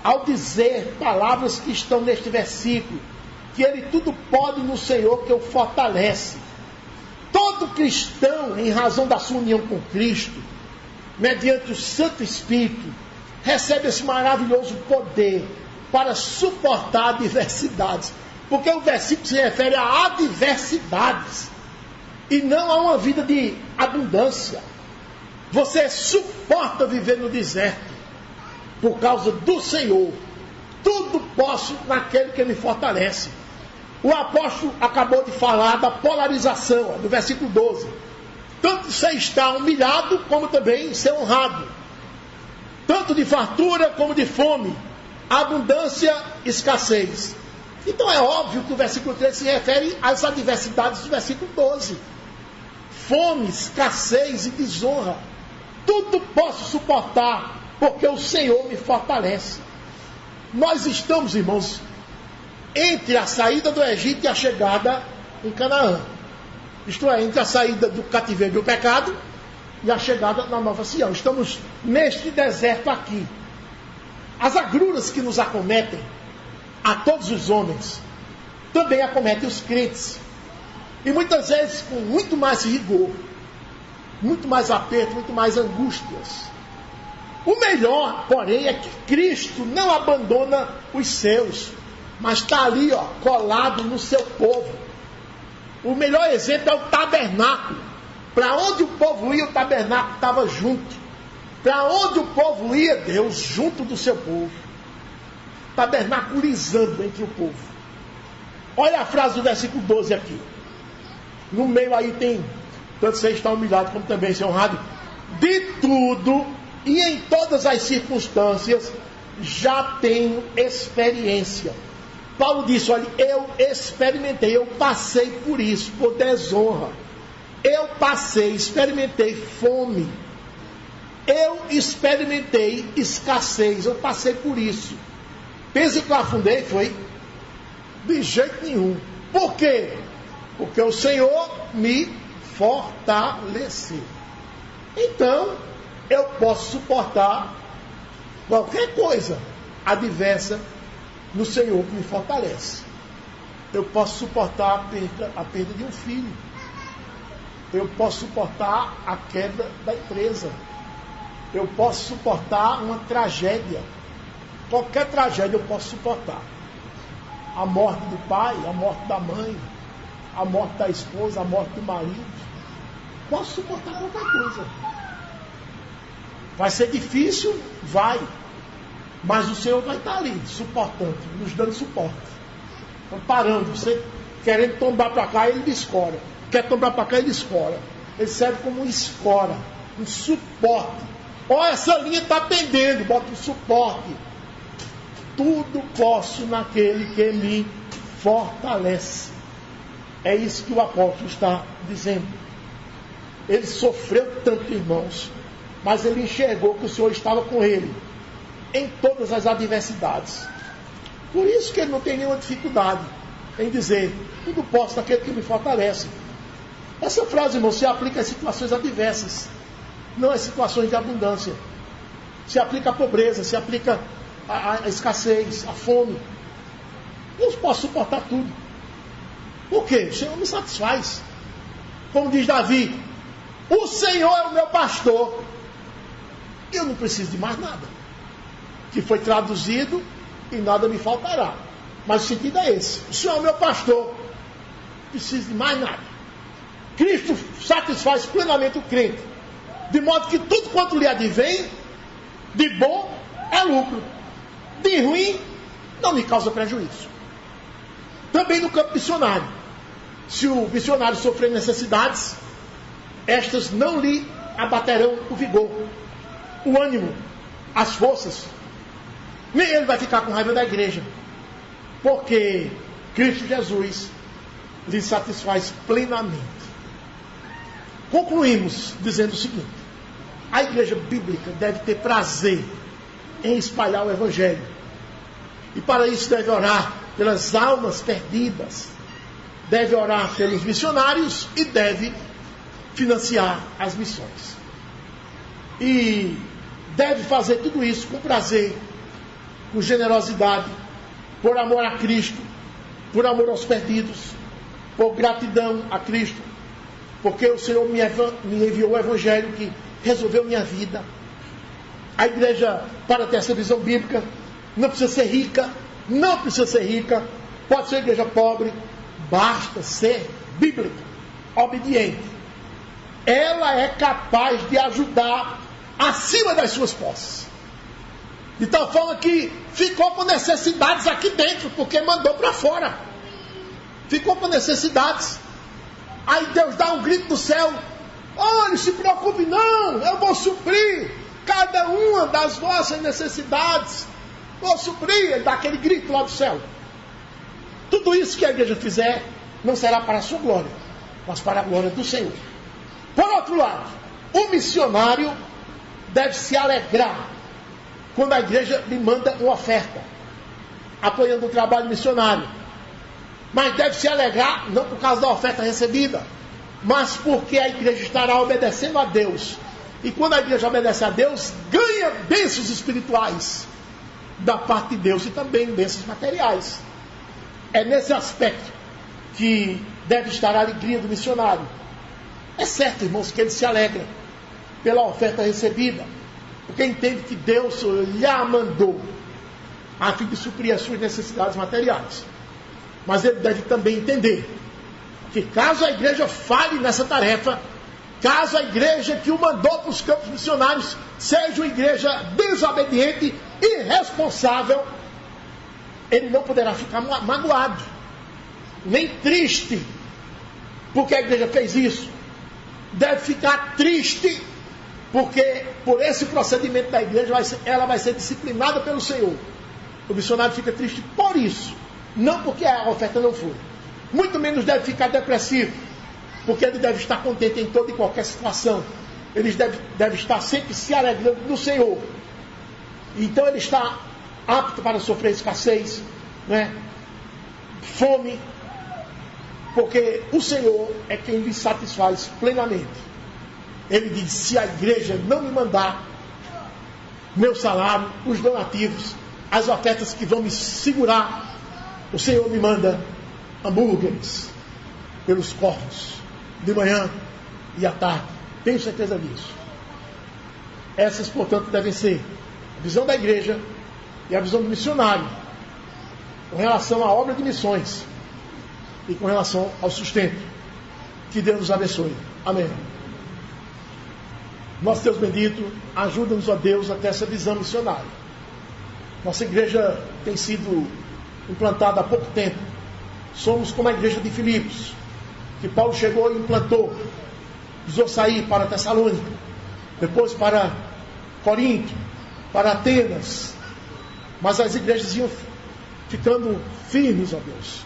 Ao dizer palavras que estão neste versículo, que ele tudo pode no Senhor que o fortalece. Todo cristão, em razão da sua união com Cristo, mediante o Santo Espírito, recebe esse maravilhoso poder para suportar adversidades. Porque o versículo se refere a adversidades e não a uma vida de abundância. Você suporta viver no deserto por causa do Senhor. Tudo posso naquele que me fortalece. O apóstolo acabou de falar da polarização, do versículo 12. Tanto você está humilhado, como também ser honrado. Tanto de fartura como de fome. Abundância, escassez. Então é óbvio que o versículo 13 se refere às adversidades do versículo 12. Fome, escassez e desonra. Tudo posso suportar, porque o Senhor me fortalece. Nós estamos, irmãos, entre a saída do Egito e a chegada em Canaã. Isto é, entre a saída do cativeiro do pecado e a chegada na Nova Sião. Estamos neste deserto aqui. As agruras que nos acometem, a todos os homens, também acometem os crentes. E muitas vezes com muito mais rigor, muito mais aperto, muito mais angústias. O melhor, porém, é que Cristo não abandona os seus, mas está ali, colado no seu povo. O melhor exemplo é o tabernáculo. Para onde o povo ia, o tabernáculo estava junto. Para onde o povo ia, Deus junto do seu povo. Tabernaculizando entre o povo. Olha a frase do versículo 12 aqui. No meio aí tem, tanto você está humilhado como também ser honrado. De tudo e em todas as circunstâncias já tenho experiência. Paulo disse, olha, eu experimentei, eu passei por isso, por desonra. Eu passei, experimentei fome. Eu experimentei escassez, eu passei por isso. Pensa que eu afundei, foi? De jeito nenhum. Por quê? Porque o Senhor me fortaleceu. Então, eu posso suportar qualquer coisa adversa no Senhor que me fortalece. Eu posso suportar a perda de um filho. Eu posso suportar a queda da empresa. Eu posso suportar uma tragédia. Qualquer tragédia eu posso suportar. A morte do pai, a morte da mãe, a morte da esposa, a morte do marido. Posso suportar qualquer coisa. Vai ser difícil? Vai. Mas o Senhor vai estar ali, suportando, nos dando suporte. Amparando. Você querendo tombar para cá, ele escora. Quer tombar para cá, ele escora. Ele serve como um escora, um suporte. Olha, essa linha está pendendo, bota um suporte. Tudo posso naquele que me fortalece. É isso que o apóstolo está dizendo. Ele sofreu tanto, irmãos, mas ele enxergou que o Senhor estava com ele em todas as adversidades. Por isso que ele não tem nenhuma dificuldade em dizer, tudo posso naquele que me fortalece. Essa frase, irmão, se aplica a situações adversas, não a situações de abundância. Se aplica à pobreza, se aplica à escassez, à fome. Eu posso suportar tudo. Por quê? O Senhor me satisfaz. Como diz Davi, o Senhor é o meu pastor. Eu não preciso de mais nada. Que foi traduzido e nada me faltará. Mas o sentido é esse. O Senhor é o meu pastor. Não preciso de mais nada. Cristo satisfaz plenamente o crente. De modo que tudo quanto lhe advém, de bom é lucro. De ruim, não me causa prejuízo. Também no campo missionário. Se o missionário sofrer necessidades, estas não lhe abaterão o vigor, o ânimo, as forças. Nem ele vai ficar com raiva da igreja. Porque Cristo Jesus lhe satisfaz plenamente. Concluímos dizendo o seguinte: a igreja bíblica deve ter prazer em espalhar o Evangelho. E para isso deve orar pelas almas perdidas, deve orar pelos missionários e deve financiar as missões. E deve fazer tudo isso com prazer, com generosidade, por amor a Cristo, por amor aos perdidos, por gratidão a Cristo, porque o Senhor me enviou o Evangelho que resolveu minha vida. A igreja, para ter essa visão bíblica, não precisa ser rica, pode ser igreja pobre, basta ser bíblica, obediente. Ela é capaz de ajudar acima das suas posses. De tal forma que ficou com necessidades aqui dentro, porque mandou para fora. Ficou com necessidades. Aí Deus dá um grito do céu: olha, se preocupe não, eu vou suprir cada uma das vossas necessidades. Vou suprir. Ele dá aquele grito lá do céu. Tudo isso que a igreja fizer não será para a sua glória, mas para a glória do Senhor. Por outro lado, o missionário deve se alegrar quando a igreja lhe manda uma oferta, apoiando o trabalho missionário. Mas deve se alegrar não por causa da oferta recebida, mas porque a igreja estará obedecendo a Deus. E quando a igreja obedece a Deus, ganha bênçãos espirituais da parte de Deus e também bênçãos materiais. É nesse aspecto que deve estar a alegria do missionário. É certo, irmãos, que ele se alegra pela oferta recebida, porque entende que Deus lhe a mandou a fim de suprir as suas necessidades materiais. Mas ele deve também entender que caso a igreja falhe nessa tarefa, caso a igreja que o mandou para os campos missionários seja uma igreja desobediente e irresponsável, ele não poderá ficar magoado, nem triste, porque a igreja fez isso. Deve ficar triste, porque por esse procedimento da igreja ela vai ser disciplinada pelo Senhor. O missionário fica triste por isso, não porque a oferta não foi. Muito menos deve ficar depressivo, porque ele deve estar contente em toda e qualquer situação. Ele deve estar sempre se alegrando no Senhor. Então ele está apto para sofrer escassez, né? Fome, porque o Senhor é quem lhe satisfaz plenamente. Ele diz: se a igreja não me mandar meu salário, os donativos, as ofertas que vão me segurar, o Senhor me manda hambúrgueres pelos corpos, de manhã e à tarde. Tenho certeza disso. Essas, portanto, devem ser a visão da igreja e a visão do missionário com relação à obra de missões e com relação ao sustento. Que Deus nos abençoe. Amém. Nosso Deus bendito, ajuda-nos, ó Deus, a ter essa visão missionária. Nossa igreja tem sido implantada há pouco tempo. Somos como a igreja de Filipos, que Paulo chegou e implantou. Precisou sair para Tessalônica, depois para Corinto, para Atenas. Mas as igrejas iam ficando firmes, ó Deus.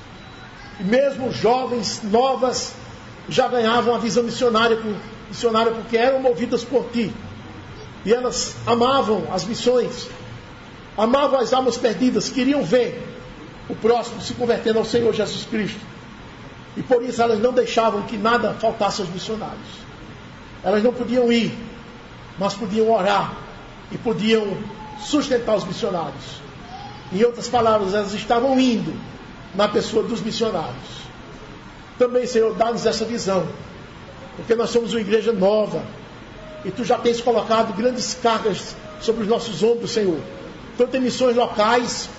E mesmo jovens, novas, já ganhavam a visão missionária porque eram movidas por Ti. E elas amavam as missões, amavam as almas perdidas, queriam ver o próximo se convertendo ao Senhor Jesus Cristo. E por isso elas não deixavam que nada faltasse aos missionários. Elas não podiam ir, mas podiam orar e podiam sustentar os missionários. Em outras palavras, elas estavam indo na pessoa dos missionários. Também, Senhor, dá-nos essa visão, porque nós somos uma igreja nova e Tu já tens colocado grandes cargas sobre os nossos ombros, Senhor, tanto em missões locais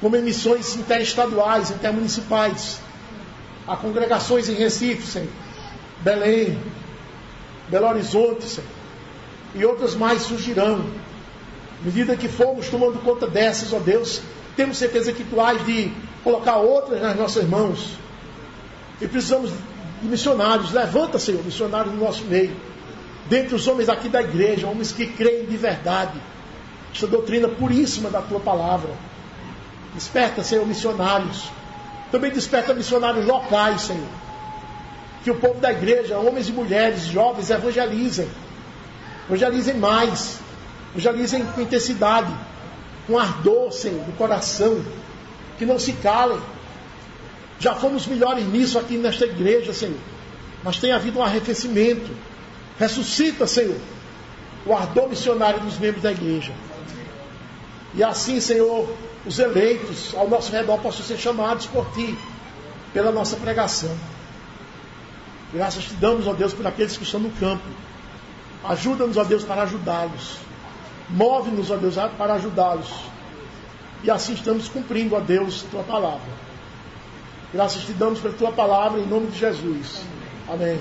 como em missões interestaduais, intermunicipais. Há congregações em Recife, Senhor, Belém, Belo Horizonte, Senhor, e outras mais surgirão. À medida que formos tomando conta dessas, ó Deus, temos certeza que Tu hás de colocar outras nas nossas mãos. E precisamos de missionários. Levanta, Senhor, missionários no nosso meio. Dentre os homens aqui da igreja, homens que creem de verdade esta doutrina puríssima da Tua palavra. Desperta, Senhor, missionários. Também desperta missionários locais, Senhor. Que o povo da igreja, homens e mulheres, jovens, evangelizem. Evangelizem mais. Evangelizem com intensidade, com ardor, Senhor, do coração. Que não se calem. Já fomos melhores nisso aqui nesta igreja, Senhor. Mas tem havido um arrefecimento. Ressuscita, Senhor, o ardor missionário dos membros da igreja. E assim, Senhor, os eleitos ao nosso redor possam ser chamados por Ti, pela nossa pregação. Graças te damos, ó Deus, por aqueles que estão no campo. Ajuda-nos, ó Deus, para ajudá-los. Move-nos, ó Deus, para ajudá-los. E assim estamos cumprindo, ó Deus, Tua palavra. Graças te damos pela Tua palavra, em nome de Jesus. Amém.